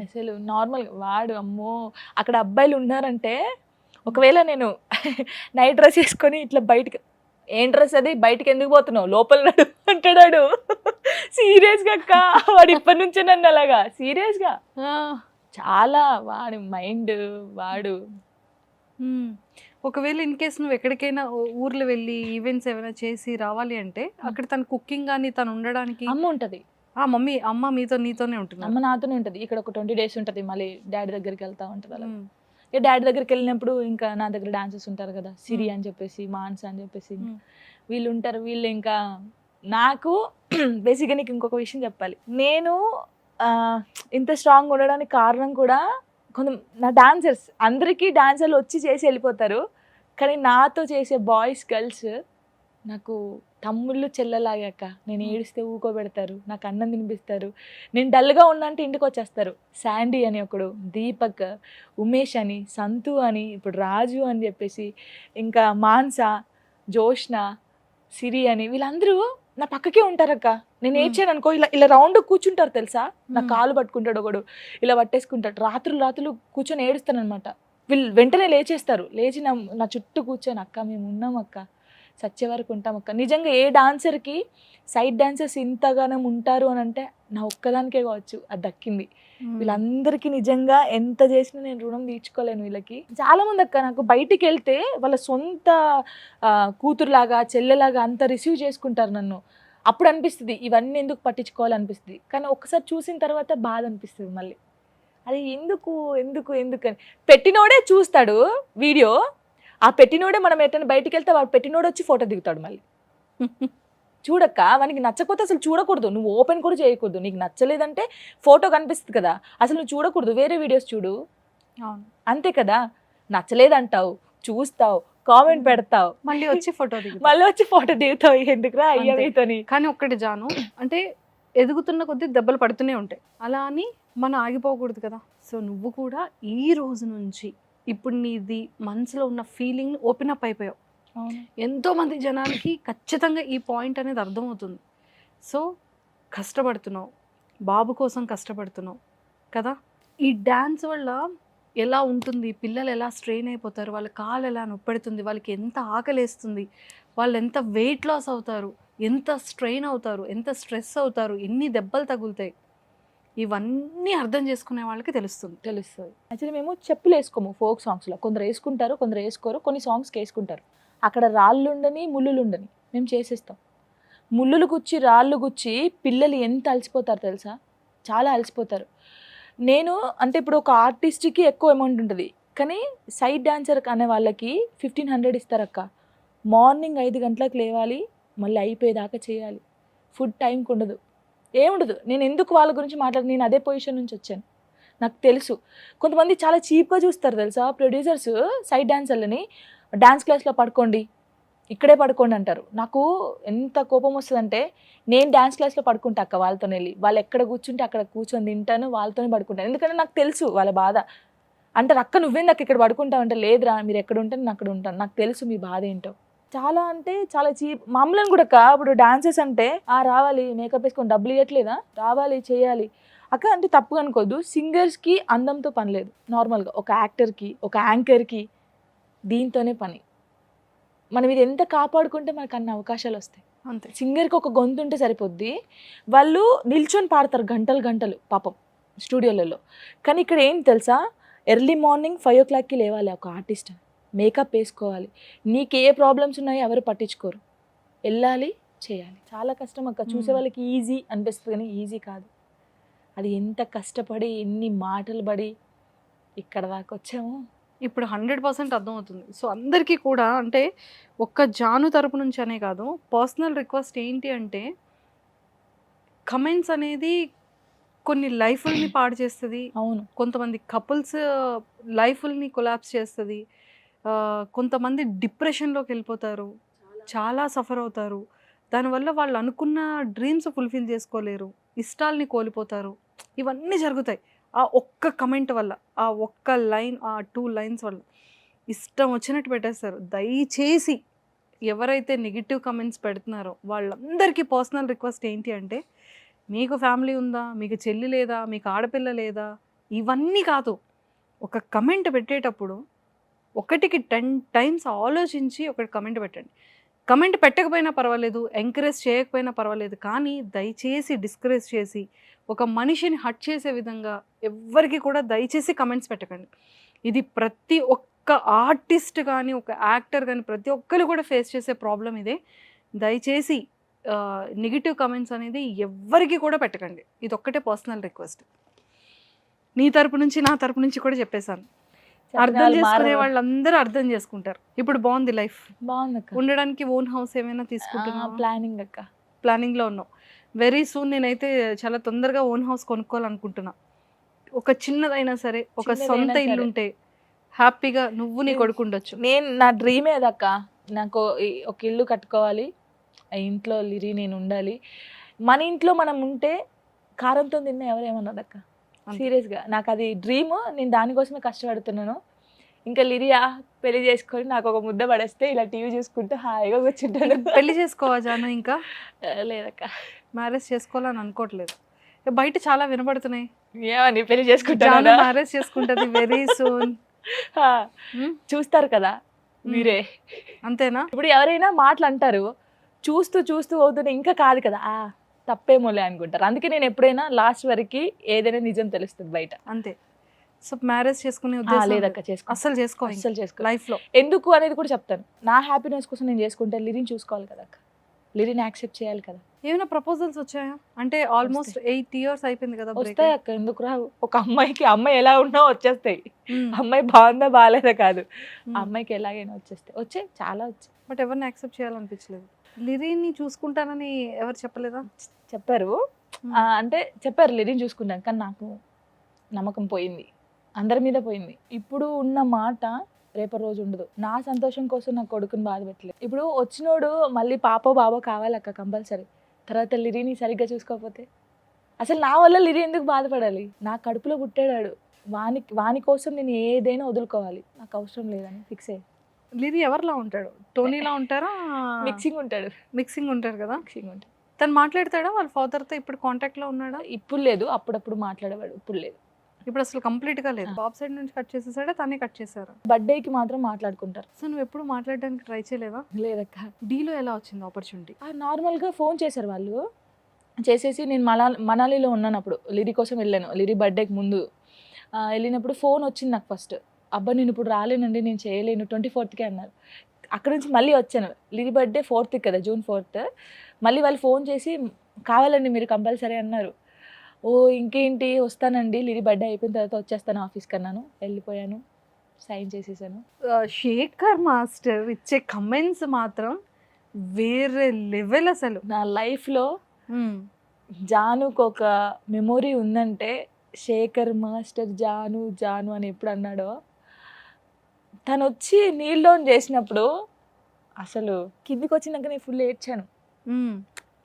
అసలు నార్మల్గా వాడు అమ్మో అక్కడ అబ్బాయిలు ఉన్నారంటే ఒకవేళ నేను నైట్ డ్రెస్ వేసుకొని ఇట్లా బయటికి ఏం డ్రెస్ అది బయటికి ఎందుకు పోతున్నావు లోపల నడు అంటాడు. సీరియస్గా అక్క వాడు ఇప్పటి నుంచే నన్ను అలాగా సీరియస్గా చాలా వాడి మైండ్ వాడు. ఒకవేళ ఇన్ కేస్ నువ్వు ఎక్కడికైనా ఊర్లో వెళ్ళి ఈవెంట్స్ ఏమైనా చేసి రావాలి అంటే అక్కడ తన కుకింగ్ కానీ తను ఉండడానికి అమ్మ ఉంటుంది. అమ్మ నీతోనే ఉంటుంది. అమ్మ నాతోనే ఉంటుంది. ఇక్కడ ఒక 20 days ఉంటుంది. మళ్ళీ డాడీ దగ్గరికి వెళ్తా ఉంటుంది అలా. ఇక డాడీ దగ్గరికి వెళ్ళినప్పుడు ఇంకా నా దగ్గర డాన్సర్స్ ఉంటారు కదా, సిరి అని చెప్పేసి మాన్స్ అని చెప్పేసి వీళ్ళు ఉంటారు. వీళ్ళు ఇంకా నాకు బేసిక్గా నీకు ఇంకొక విషయం చెప్పాలి. నేను ఇంత స్ట్రాంగ్ ఉండడానికి కారణం కూడా కొంత నా డాన్సర్స్. అందరికీ డాన్సర్లు వచ్చి చేసి వెళ్ళిపోతారు, కానీ నాతో చేసే బాయ్స్ గర్ల్స్ నాకు తమ్ముళ్ళు చెల్లెలాగాక. నేను ఏడిస్తే ఊకోబెడతారు, నాకు అన్నం తినిపిస్తారు. నేను డల్గా ఉన్నా అంటే ఇంటికి వచ్చేస్తారు. శాండీ అని ఒకడు, దీపక్, ఉమేష్ అని, సంతు అని, ఇప్పుడు రాజు అని చెప్పేసి, ఇంకా మాన్సా, జోష్న, సిరి అని వీళ్ళందరూ నా పక్కకే ఉంటారక్క. నేను ఏడ్చాను అనుకో ఇలా ఇలా రౌండ్ కూర్చుంటారు తెలుసా. నా కాలు పట్టుకుంటాడు ఒకడు, ఇలా పట్టేసుకుంటాడు. రాత్రులు కూర్చొని ఏడుస్తాను అనమాట. వీళ్ళు వెంటనే లేచేస్తారు. లేచి నా చుట్టూ కూర్చొని అక్క మేము ఉన్నాం అక్క, సచ్చే వరకు ఉంటాం అక్క. నిజంగా ఏ డాన్సర్కి సైడ్ డాన్సర్స్ ఇంతగానో ఉంటారు అని అంటే నా ఒక్కదానికే కావచ్చు అది దక్కింది. వీళ్ళందరికీ నిజంగా ఎంత చేసినా నేను రుణం తీర్చుకోలేను వీళ్ళకి. చాలా మంది అక్క నాకు బయటికి వెళ్తే వాళ్ళ సొంత కూతురులాగా చెల్లెలాగా అంత రిసీవ్ చేసుకుంటారు నన్ను. అప్పుడు అనిపిస్తుంది ఇవన్నీ ఎందుకు పట్టించుకోవాలనిపిస్తుంది, కానీ ఒక్కసారి చూసిన తర్వాత బాధ అనిపిస్తుంది మళ్ళీ. అది ఎందుకు ఎందుకు ఎందుకని పెట్టినోడే చూస్తాడు వీడియో. ఆ పెట్టినోడే మనం ఎట్టని బయటికి వెళ్తే వాడు పెట్టినోడే వచ్చి ఫోటో దిగుతాడు మళ్ళీ. చూడక్క వానికి నచ్చకపోతే అసలు చూడకూడదు, నువ్వు ఓపెన్ కూడా చేయకూడదు. నీకు నచ్చలేదంటే ఫోటో కనిపిస్తుంది కదా, అసలు నువ్వు చూడకూడదు, వేరే వీడియోస్ చూడు. అంతే కదా. నచ్చలేదంటావు, చూస్తావు, కామెంట్ పెడతావు, మళ్ళీ వచ్చి ఫోటో దిగుతావు. ఎందుకురా అయ్యా మీతోని. కానీ ఒక్కటి జాను అంటే ఎదుగుతున్న కొద్దీ దెబ్బలు పడుతూనే ఉంటాయి. అలా అని మనం ఆగిపోకూడదు కదా. సో నువ్వు కూడా ఈ రోజు నుంచి ఇప్పుడు నీది మనసులో ఉన్న ఫీలింగ్ ఓపెన్ అప్ అయిపోయావు. ఎంతో మంది జనాలకి ఖచ్చితంగా ఈ పాయింట్ అనేది అర్థమవుతుంది. సో కష్టపడుతున్నావు, బాబు కోసం కష్టపడుతున్నావు కదా. ఈ డ్యాన్స్ వల్ల ఎలా ఉంటుంది, పిల్లలు ఎలా స్ట్రెయిన్ అయిపోతారు, వాళ్ళ కాలు ఎలా నొప్పెడుతుంది, వాళ్ళకి ఎంత ఆకలేస్తుంది, వాళ్ళు ఎంత వెయిట్ లాస్ అవుతారు, ఎంత స్ట్రెయిన్ అవుతారు, ఎంత స్ట్రెస్ అవుతారు, ఎన్ని దెబ్బలు తగులుతాయి, ఇవన్నీ అర్థం చేసుకునే వాళ్ళకి తెలుస్తుంది. యాక్చువల్లీ మేము చెప్పులు వేసుకోము ఫోక్ సాంగ్స్లో. కొందరు వేసుకుంటారు, కొందరు వేసుకోరు. కొన్ని సాంగ్స్కి వేసుకుంటారు. అక్కడ రాళ్ళు ఉండని ముళ్ళులు ఉండని మేము చేసేస్తాం. ముళ్ళులు గుచ్చి రాళ్ళు గుచ్చి పిల్లలు ఎంత అలసిపోతారు తెలుసా, చాలా అలసిపోతారు. నేను అంటే ఇప్పుడు ఒక ఆర్టిస్ట్కి ఎక్కువ అమౌంట్ ఉంటుంది, కానీ సైడ్ డాన్సర్ అనే వాళ్ళకి 1500 ఇస్తారక్క. మార్నింగ్ 5 గంటలకు లేవాలి, మళ్ళీ అయిపోయేదాకా చేయాలి. ఫుడ్ టైంకి ఉండదు, ఏముండదు. నేను ఎందుకు వాళ్ళ గురించి నేను అదే పొజిషన్ నుంచి వచ్చాను, నాకు తెలుసు. కొంతమంది చాలా చీప్గా చూస్తారు తెలుసా ప్రొడ్యూసర్స్ సైడ్ డాన్సర్లని. డాన్స్ క్లాస్లో పడుకోండి, ఇక్కడే పడుకోండి అంటారు. నాకు ఎంత కోపం వస్తుందంటే నేను డ్యాన్స్ క్లాస్లో పడుకుంటా అక్క వాళ్ళతో వెళ్ళి. వాళ్ళు ఎక్కడ కూర్చుంటే అక్కడ కూర్చొని తింటాను, వాళ్ళతోనే పడుకుంటాను. ఎందుకంటే నాకు తెలుసు వాళ్ళ బాధ. అంటారు అక్క నువ్వేందుకు ఇక్కడ పడుకుంటావు అంటే, లేదురా మీరు ఎక్కడ ఉంటే నేను అక్కడ ఉంటాను, నాకు తెలుసు మీ బాధ ఏంటో. చాలా అంటే చాలా చీప్. మామూలుని కూడా అక్క ఇప్పుడు డాన్సెస్ అంటే రావాలి మేకప్ వేసుకొని డబ్బులు ఇవ్వట్లేదా, రావాలి చేయాలి అక్క అంటే తప్పుగా అనుకోద్దు. సింగర్స్కి అందంతో పని లేదు. నార్మల్గా ఒక యాక్టర్కి ఒక యాంకర్కి దీంతోనే పని. మనం ఇది ఎంత కాపాడుకుంటే మనకు అన్ని అవకాశాలు వస్తాయి. అంతే. సింగర్కి ఒక గొంతు ఉంటే సరిపోద్ది. వాళ్ళు నిల్చొని పాడతారు గంటలు గంటలు పాపం స్టూడియోలలో. కానీ ఇక్కడ ఏం తెలుసా, ఎర్లీ మార్నింగ్ 5 o'clockకి లేవాలి ఒక ఆర్టిస్ట్, మేకప్ వేసుకోవాలి. నీకు ఏ ప్రాబ్లమ్స్ ఉన్నాయో ఎవరు పట్టించుకోరు, వెళ్ళాలి చేయాలి. చాలా కష్టం అక్క. చూసే వాళ్ళకి ఈజీ అనిపిస్తుంది కానీ ఈజీ కాదు. అది ఎంత కష్టపడి ఎన్ని మాటలు పడి ఇక్కడ దాకా వచ్చాము. ఇప్పుడు 100% అర్థమవుతుంది. సో అందరికీ కూడా అంటే ఒక్క జాను తరపు నుంచి అనే కాదు, పర్సనల్ రిక్వెస్ట్ ఏంటి అంటే, కమెంట్స్ అనేది కొన్ని లైఫ్ని పాడు చేస్తుంది. అవును, కొంతమంది కపుల్స్ లైఫ్ని కొలాప్స్ చేస్తుంది. కొంతమంది డిప్రెషన్లోకి వెళ్ళిపోతారు, చాలా సఫర్ అవుతారు. దానివల్ల వాళ్ళు అనుకున్న డ్రీమ్స్ ఫుల్ఫిల్ చేసుకోలేరు, ఇష్టాలని కోల్పోతారు. ఇవన్నీ జరుగుతాయి ఆ ఒక్క కమెంట్ వల్ల, ఆ ఒక్క లైన్, ఆ 2 lines వల్ల ఇష్టం వచ్చినట్టు పెట్టేస్తారు. దయచేసి ఎవరైతే నెగిటివ్ కమెంట్స్ పెడుతున్నారో వాళ్ళందరికీ పర్సనల్ రిక్వెస్ట్ ఏంటి అంటే, మీకు ఫ్యామిలీ ఉందా, మీకు చెల్లి లేదా, మీకు ఆడపిల్ల లేదా, ఇవన్నీ కాదు. ఒక కమెంట్ పెట్టేటప్పుడు 1కి 10 టైమ్స్ ఆలోచించి ఒక కమెంట్ పెట్టండి. కమెంట్ పెట్టకపోయినా పర్వాలేదు, ఎంకరేజ్ చేయకపోయినా పర్వాలేదు, కానీ దయచేసి డిస్కరేజ్ చేసి ఒక మనిషిని హర్ట్ చేసే విధంగా ఎవ్వరికి కూడా దయచేసి కమెంట్స్ పెట్టకండి. ఇది ప్రతి ఒక్క ఆర్టిస్ట్ కానీ, ఒక యాక్టర్ కానీ, ప్రతి ఒక్కరు కూడా ఫేస్ చేసే ప్రాబ్లం ఇదే. దయచేసి నెగిటివ్ కమెంట్స్ అనేది ఎవ్వరికి కూడా పెట్టకండి. ఇది ఒక్కటే పర్సనల్ రిక్వెస్ట్. నీ తరపు నుంచి, నా తరపు నుంచి కూడా చెప్పేశాను. అర్థం చేసుకునే వాళ్ళందరూ అర్థం చేసుకుంటారు. ఇప్పుడు బాగుంది లైఫ్, బాగుంది అక్క. ఉండడానికి ఓన్ హౌస్ ఏమైనా తీసుకుంటున్నా? ప్లానింగ్ అక్క, ప్లానింగ్లో ఉన్నావు. వెరీ సూన్ నేనైతే చాలా తొందరగా ఓన్ హౌస్ కొనుక్కోవాలనుకుంటున్నా. ఒక చిన్నదైనా సరే, ఒక సొంత ఇల్లు ఉంటే హ్యాపీగా నువ్వు నీ కొడుకు ఉండొచ్చు. నా డ్రీమే అదక్క. నాకు ఒక ఇల్లు కట్టుకోవాలి, ఆ ఇంట్లో లిరి నేను ఉండాలి. మన ఇంట్లో మనం ఉంటే కారంతో తిన్న ఎవరేమన్నది అక్క. సీరియస్గా నాకు అది డ్రీమ్. నేను దానికోసమే కష్టపడుతున్నాను. ఇంకా లిరియా పెళ్లి చేసుకొని నాకు ఒక ముద్ద పడేస్తే ఇలా టీవీ చూసుకుంటూ హాయిగా కూర్చుంటాను. పెళ్లి చేసుకోవా జాను? ఇంకా లేదక్క, మ్యారేజ్ చేసుకోవాలని అనుకోవట్లేదు. బయట చాలా వినబడుతున్నాయి, ఏమని పెళ్లి చేసుకుంటాను, మ్యారేజ్ చేసుకుంటది వెరీ సూన్. చూస్తారు కదా మీరే, అంతేనా? ఇప్పుడు ఎవరైనా మాటలు అంటారు, చూస్తూ చూస్తూ అవుతుంది, ఇంకా కాదు కదా తప్పేమోలే అనుకుంటారు. అందుకే నేను ఎప్పుడైనా లాస్ట్ వరకు ఏదైనా నిజం తెలుస్తుంది బయట, అంతే. సో మ్యారేజ్ చేసుకునే ఉద్దేశం లేదక్క, అసలు చేసుకో లైఫ్ లో. ఎందుకు అనేది కూడా చెప్తాను. నా హ్యాపీనెస్ కోసం నేను చేసుకుంటే లిరిని చూసుకోవాలి కదా అక్క, లిరిని యాక్సెప్ట్ చేయాలి కదా. ఏమైనా ప్రపోజల్స్ వచ్చాయా? అంటే ఆల్మోస్ట్ 8 years అయిపోయింది కదా. వస్తాయి అక్క, ఎందుకు రావు? ఒక అమ్మాయి ఎలా ఉన్నా వచ్చేస్తాయి. అమ్మాయి బాగుందా బాగాలేదా కాదు, అమ్మాయికి ఎలాగైనా వచ్చాయి చాలా వచ్చాయి. బట్ ఎవరిని యాక్సెప్ట్ చేయాలనిపించలేదు. లిరిని చూసుకుంటానని ఎవరు చెప్పలేదా? చెప్పారు, అంటే చెప్పారు లిరిని చూసుకుంటాను, కానీ నాకు నమ్మకం పోయింది, అందరి మీద పోయింది. ఇప్పుడు ఉన్న మాట రేపటి రోజు ఉండదు. నా సంతోషం కోసం నా కొడుకుని బాధ పెట్టలేదు. ఇప్పుడు వచ్చినోడు మళ్ళీ పాపో బాబో కావాలక్క కంపల్సరీ. తర్వాత లిరిని సరిగ్గా చూసుకోకపోతే అసలు నా వల్ల లిరి ఎందుకు బాధపడాలి? నా కడుపులో పుట్టాడు, వాని కోసం నేను ఏదైనా వదులుకోవాలి, నాకు అవసరం లేదని ఫిక్స్ అయ్యి. లిరి ఎవరిలా ఉంటాడు? టోనీలా ఉంటారా? మిక్సింగ్ ఉంటాడు కదా. మిక్సింగ్ ఉంటాడు. తను మాట్లాడతాడా వాళ్ళ ఫాదర్తో? ఇప్పుడు కాంటాక్ట్లో ఉన్నాడా? ఇప్పుడు లేదు, అప్పుడప్పుడు మాట్లాడేవాడు, ఇప్పుడు లేదు. ఇప్పుడు అసలు కంప్లీట్గా లేదు. బాబ్ సైడ్ నుంచి కట్ చేసేసాడా, తనే కట్ చేశారా? బర్త్డేకి మాత్రం మాట్లాడుకుంటారు. సో నువ్వు ఎప్పుడు మాట్లాడడానికి ట్రై చేయలేదా? లేదక్క. డీలో ఎలా వచ్చింది ఆపర్చునిటీ? నార్మల్గా ఫోన్ చేశారు వాళ్ళు, చేసేసి నేను మనాలిలో ఉన్నాను అప్పుడు, లిరి కోసం వెళ్ళాను. లిరి బర్త్డేకి ముందు వెళ్ళినప్పుడు ఫోన్ వచ్చింది నాకు ఫస్ట్. అబ్బా నేను ఇప్పుడు రాలేనండి, నేను చేయలేను, 24th అన్నారు. అక్కడ నుంచి మళ్ళీ వచ్చాను. లిరి బర్త్డే 4th కదా, June 4th. మళ్ళీ వాళ్ళు ఫోన్ చేసి కావాలండి మీరు కంపల్సరీ అన్నారు. ఓ ఇంకేంటి వస్తానండి, లిరి బర్త్డే అయిపోయిన తర్వాత వచ్చేస్తాను ఆఫీస్కి అన్నాను. వెళ్ళిపోయాను, సైన్ చేసేసాను. శేఖర్ మాస్టర్ ఇచ్చే కమెంట్స్ మాత్రం వేరే లెవెల్. అసలు నా లైఫ్లో జానుకు ఒక మెమొరీ ఉందంటే, శేఖర్ మాస్టర్ జాను జాను అని ఎప్పుడు అన్నాడో, తను వచ్చి నీల్ డౌన్ చేసినప్పుడు అసలు కిందికి వచ్చినాక నేను ఫుల్ ఏడ్చాను.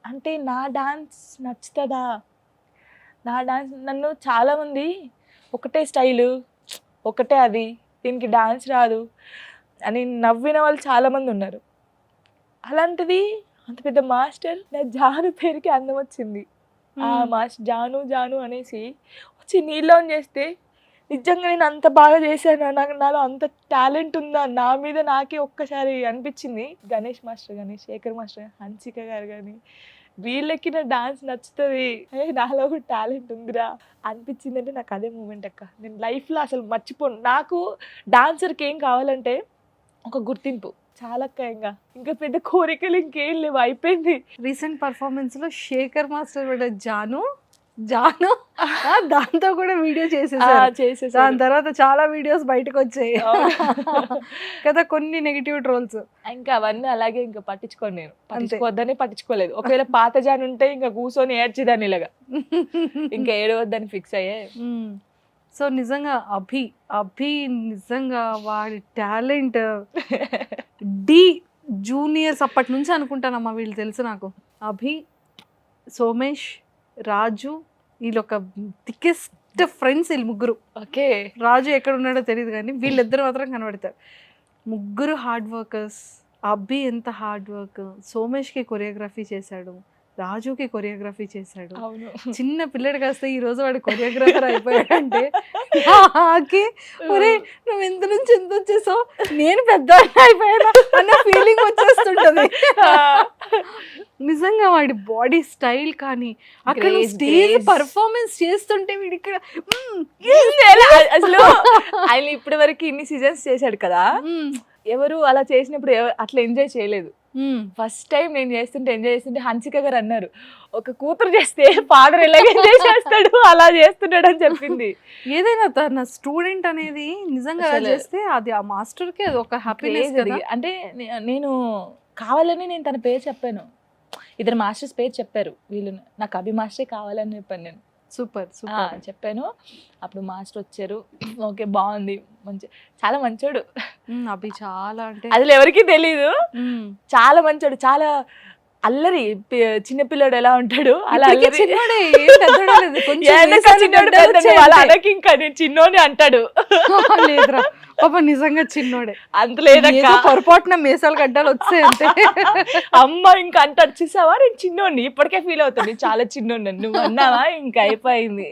అంటే నా డాన్స్ నచ్చుతుందా, నా డాన్స్ నన్ను చాలామంది ఒకటే స్టైలు, ఒకటే అది, దీనికి డాన్స్ రాదు అని నవ్విన వాళ్ళు చాలామంది ఉన్నారు. అలాంటిది అంత పెద్ద మాస్టర్ నా జాను పేరుకి అందం వచ్చింది. ఆ మాస్టర్ జాను జాను అనేసి వచ్చి నీళ్ళు ఆన్ చేస్తే నిజంగా నేను అంత బాగా చేశాను, నాలో అంత టాలెంట్ ఉందా, నా మీద నాకే ఒక్కసారి అనిపించింది. గణేష్ మాస్టర్ కానీ, శేఖర్ మాస్టర్, హన్సిక గారు కానీ, వీళ్ళకి నా డాన్స్ నచ్చుతుంది, నాలో కూడా టాలెంట్ ఉందిరా అనిపించింది. అంటే నాకు అదే మూమెంట్ అక్క. నేను లైఫ్లో అసలు మర్చిపోను. నాకు డాన్సర్కి ఏం కావాలంటే ఒక గుర్తింపు చాలా అక్క. ఇంకా పెద్ద కోరికలు ఇంకేం లేవు, అయిపోయింది. రీసెంట్ పర్ఫార్మెన్స్ లో శేఖర్ మాస్టర్ కూడా జాను దాంతో కూడా వీడియో చేసేసారు. దాని తర్వాత చాలా వీడియోస్ బయటకు వచ్చాయి కదా, కొన్ని నెగిటివ్ ట్రోల్స్. ఇంకా అవన్నీ అలాగే ఇంకా పట్టించుకోండి, నేను పట్టించుకోవద్దని పట్టించుకోలేదు. ఒకవేళ పాత జాను ఉంటే ఇంకా కూర్చొని ఏడ్చేదాన్ని ఇలాగా, ఇంకా ఏడవద్దని ఫిక్స్ అయ్యే. సో నిజంగా అభి నిజంగా వాడి టాలెంట్ డి జూనియర్స్ అప్పటి నుంచి అనుకుంటానమ్మా వీళ్ళు తెలుసు నాకు. అభి, సోమేష్, రాజు, వీళ్ళు ఒక థికెస్ట్ ఫ్రెండ్స్ వీళ్ళు ముగ్గురు. ఓకే, రాజు ఎక్కడ ఉన్నాడో తెలియదు కానీ వీళ్ళిద్దరు మాత్రం కనబడతారు. ముగ్గురు హార్డ్ వర్కర్స్, అబ్బి ఎంత హార్డ్ వర్క్, సోమేష్కి కొరియోగ్రఫీ చేశాడు, రాజుకి కొరియోగ్రఫీ చేశాడు. అవును. చిన్న పిల్లడు కాస్త ఈ రోజు వాడు కొరియోగ్రాఫర్ అయిపోయాడంటే నాకే ఒరే నువ్వు ఎంత నుంచి ఎంత వచ్చేసావు, నేను పెద్ద అయిపోయాను అన్న ఫీలింగ్ వచ్చేస్తుంటది. నిజంగా వాడి బాడీ స్టైల్ కానీ అక్కడ Grace, స్టేజ్ grace. పర్ఫార్మెన్స్ చేస్తుంటే వీడి ఇక్కడ అసలు ఆయన ఇప్పటి వరకు ఇన్ని సీజన్స్ చేశాడు కదా, ఎవరు అలా చేసినప్పుడు అట్లా ఎంజాయ్ చేయలేదు. ఫస్ట్ టైం నేను చేస్తుంటే ఎంజాయ్ చేస్తుంటే హన్సిక గారు అన్నారు, ఒక కూతురు చేస్తే ఫాదర్ ఎలాగ ఎంజాయ్ చేస్తాడు అలా చేస్తున్నాడు అని చెప్పింది. ఏదైనా తన స్టూడెంట్ అనేది నిజంగా అలా అసలు చేస్తే అది ఆ మాస్టర్ కి అది ఒక హ్యాపీనెస్ Crazy అది. అంటే నేను కావాలని నేను తన పేరు చెప్పాను, ఇద్దరు మాస్టర్స్ పేరు చెప్పారు వీళ్ళు, నాకు అభి మాస్టరే కావాలని చెప్పాను నేను. సూపర్ ఆ, సూపర్. చెప్పాను. అప్పుడు మాస్టర్ వచ్చారు, ఓకే బాగుంది, మంచి, చాలా మంచోడు. అభి చాలా అంటే అసలు ఎవరికీ తెలీదు, మ్మ్. చాలా మంచోడు, చాలా అల్లరి. చిన్నపిల్లడు ఎలా ఉంటాడు అలా ఇప్పటికీ అల్లరి. చిన్నోడే, ఏం పెద్దోడే లేదు. కొంచెం ఏదైనా మీసాలు చిన్నోడు గడ్డలు పెద్దోడు వచ్చాయి వాళ్ళ అంతే. అనకి ఇంకా నేను చిన్నోని అంటాడు. లేదురా పాప నిజంగా చిన్నోడే. అంత లేదక్క, ఏదో పొరపాటున మీసాలు గడ్డలు వచ్చాయి అంతే. అమ్మ ఇంకా అంటాడు, చూసావా నేను చిన్నోడిని, ఇప్పటికే ఫీల్ అవుతాడు చాలా చిన్నోడిని, నువ్వు అన్నావా ఇంకా అయిపోయింది.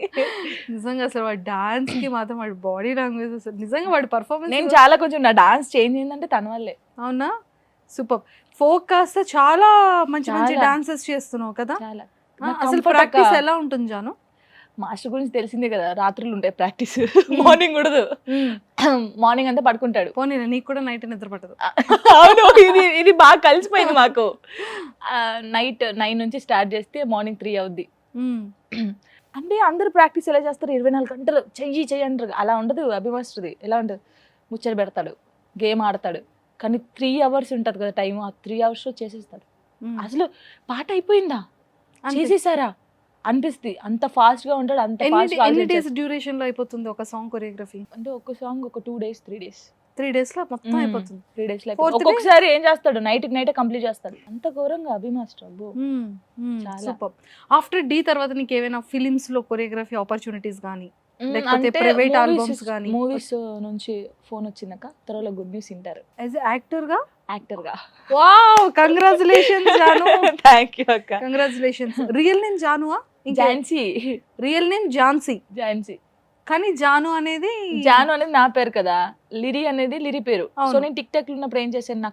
నిజంగా అసలు వాడి డాన్స్ కి మాత్రం వాడి బాడీ లాంగ్వేజ్ అసలు నిజంగా వాడి నేను పర్ఫార్మెన్స్. చాలా కొంచెం నా డాన్స్ చేంజ్ అయిందంటే తన వల్లే. అవునా, సూపర్. ఫోక్ కాస్త చాలా మంచి మంచి చాలా. డాన్సెస్ చేస్తున్నావు కదా. చాలా అసలు ప్రాక్టీస్ ఎలా ఉంటుంది జాను? మాస్టర్ గురించి తెలిసిందే కదా, రాత్రులు ఉంటాయి ప్రాక్టీస్, మార్నింగ్ ఉండదు. మార్నింగ్ అంతా పడుకుంటాడు. పోనీ నీకు కూడా నైట్ నిద్ర పట్టదు. అవును, ఇది బాగా కలిసిపోయింది మాకు. నైట్ 9 నుంచి స్టార్ట్ చేస్తే మార్నింగ్ 3 అవుద్ది. అంటే అందరూ ప్రాక్టీస్ ఎలా చేస్తారు, 24 గంటలు చెయ్యి అంటారు, అలా ఉండదు. అభి మాస్టర్ది ఎలా ఉంటుంది, ముచ్చట పెడతాడు, గేమ్ ఆడతాడు, కానీ 3 అవర్స్ ఉంటుంది కదా టైం, ఆ 3 అవర్స్లో చేసేస్తాడు. అసలు పాట అయిపోయిందా, చేసేసారా అనిపిస్తుంది, అంత ఫాస్ట్ గా ఉంటాడు. అంత ఎన్ని డేస్ డ్యూరేషన్ లో అయిపోతుంది ఒక సాంగ్ కొరియోగ్రఫీ? అంటే ఒక సాంగ్ ఒక 2 days 3 days 3 days లో మొత్తం అయిపోతుంది. 3 days లో Fourth day? ఒక్కొక్కసారి ఏం చేస్తాడు, నైట్ కంప్లీట్ చేస్తాడు. అంత ఘోరంగా అభి మాస్టర్ అబ్బో. చాలా. సూపర్. ఆఫ్టర్ డి తర్వాత నీకు ఏమైనా ఫిలిమ్స్ లో కొరియోగ్రఫీ ఆపర్చునిటీస్ కానీ లేకపోతే ప్రైవేట్ ఆల్బమ్స్ కానీ? మూవీస్ నుంచి ఫోన్ వచ్చినాక తర్వాత గుడ్ న్యూస్ వింటారు. యాజ్ యాక్టర్ గా? యాక్టర్ గా. Wow, congratulations Janu. Thank you అక్క. కంగ్రాచులేషన్స్. రియల్ నేమ్ జానువా? ఝాన్సీ. Real name Jhansi, Jhansi. కానీ జాను అనేది జాను అనేది నా పేరు కదా, లిరి అనేది లిరి పేరు. అవును. సో నేను టిక్ టాక్ లో ఉన్నప్పుడు ఏం చేశాను, నా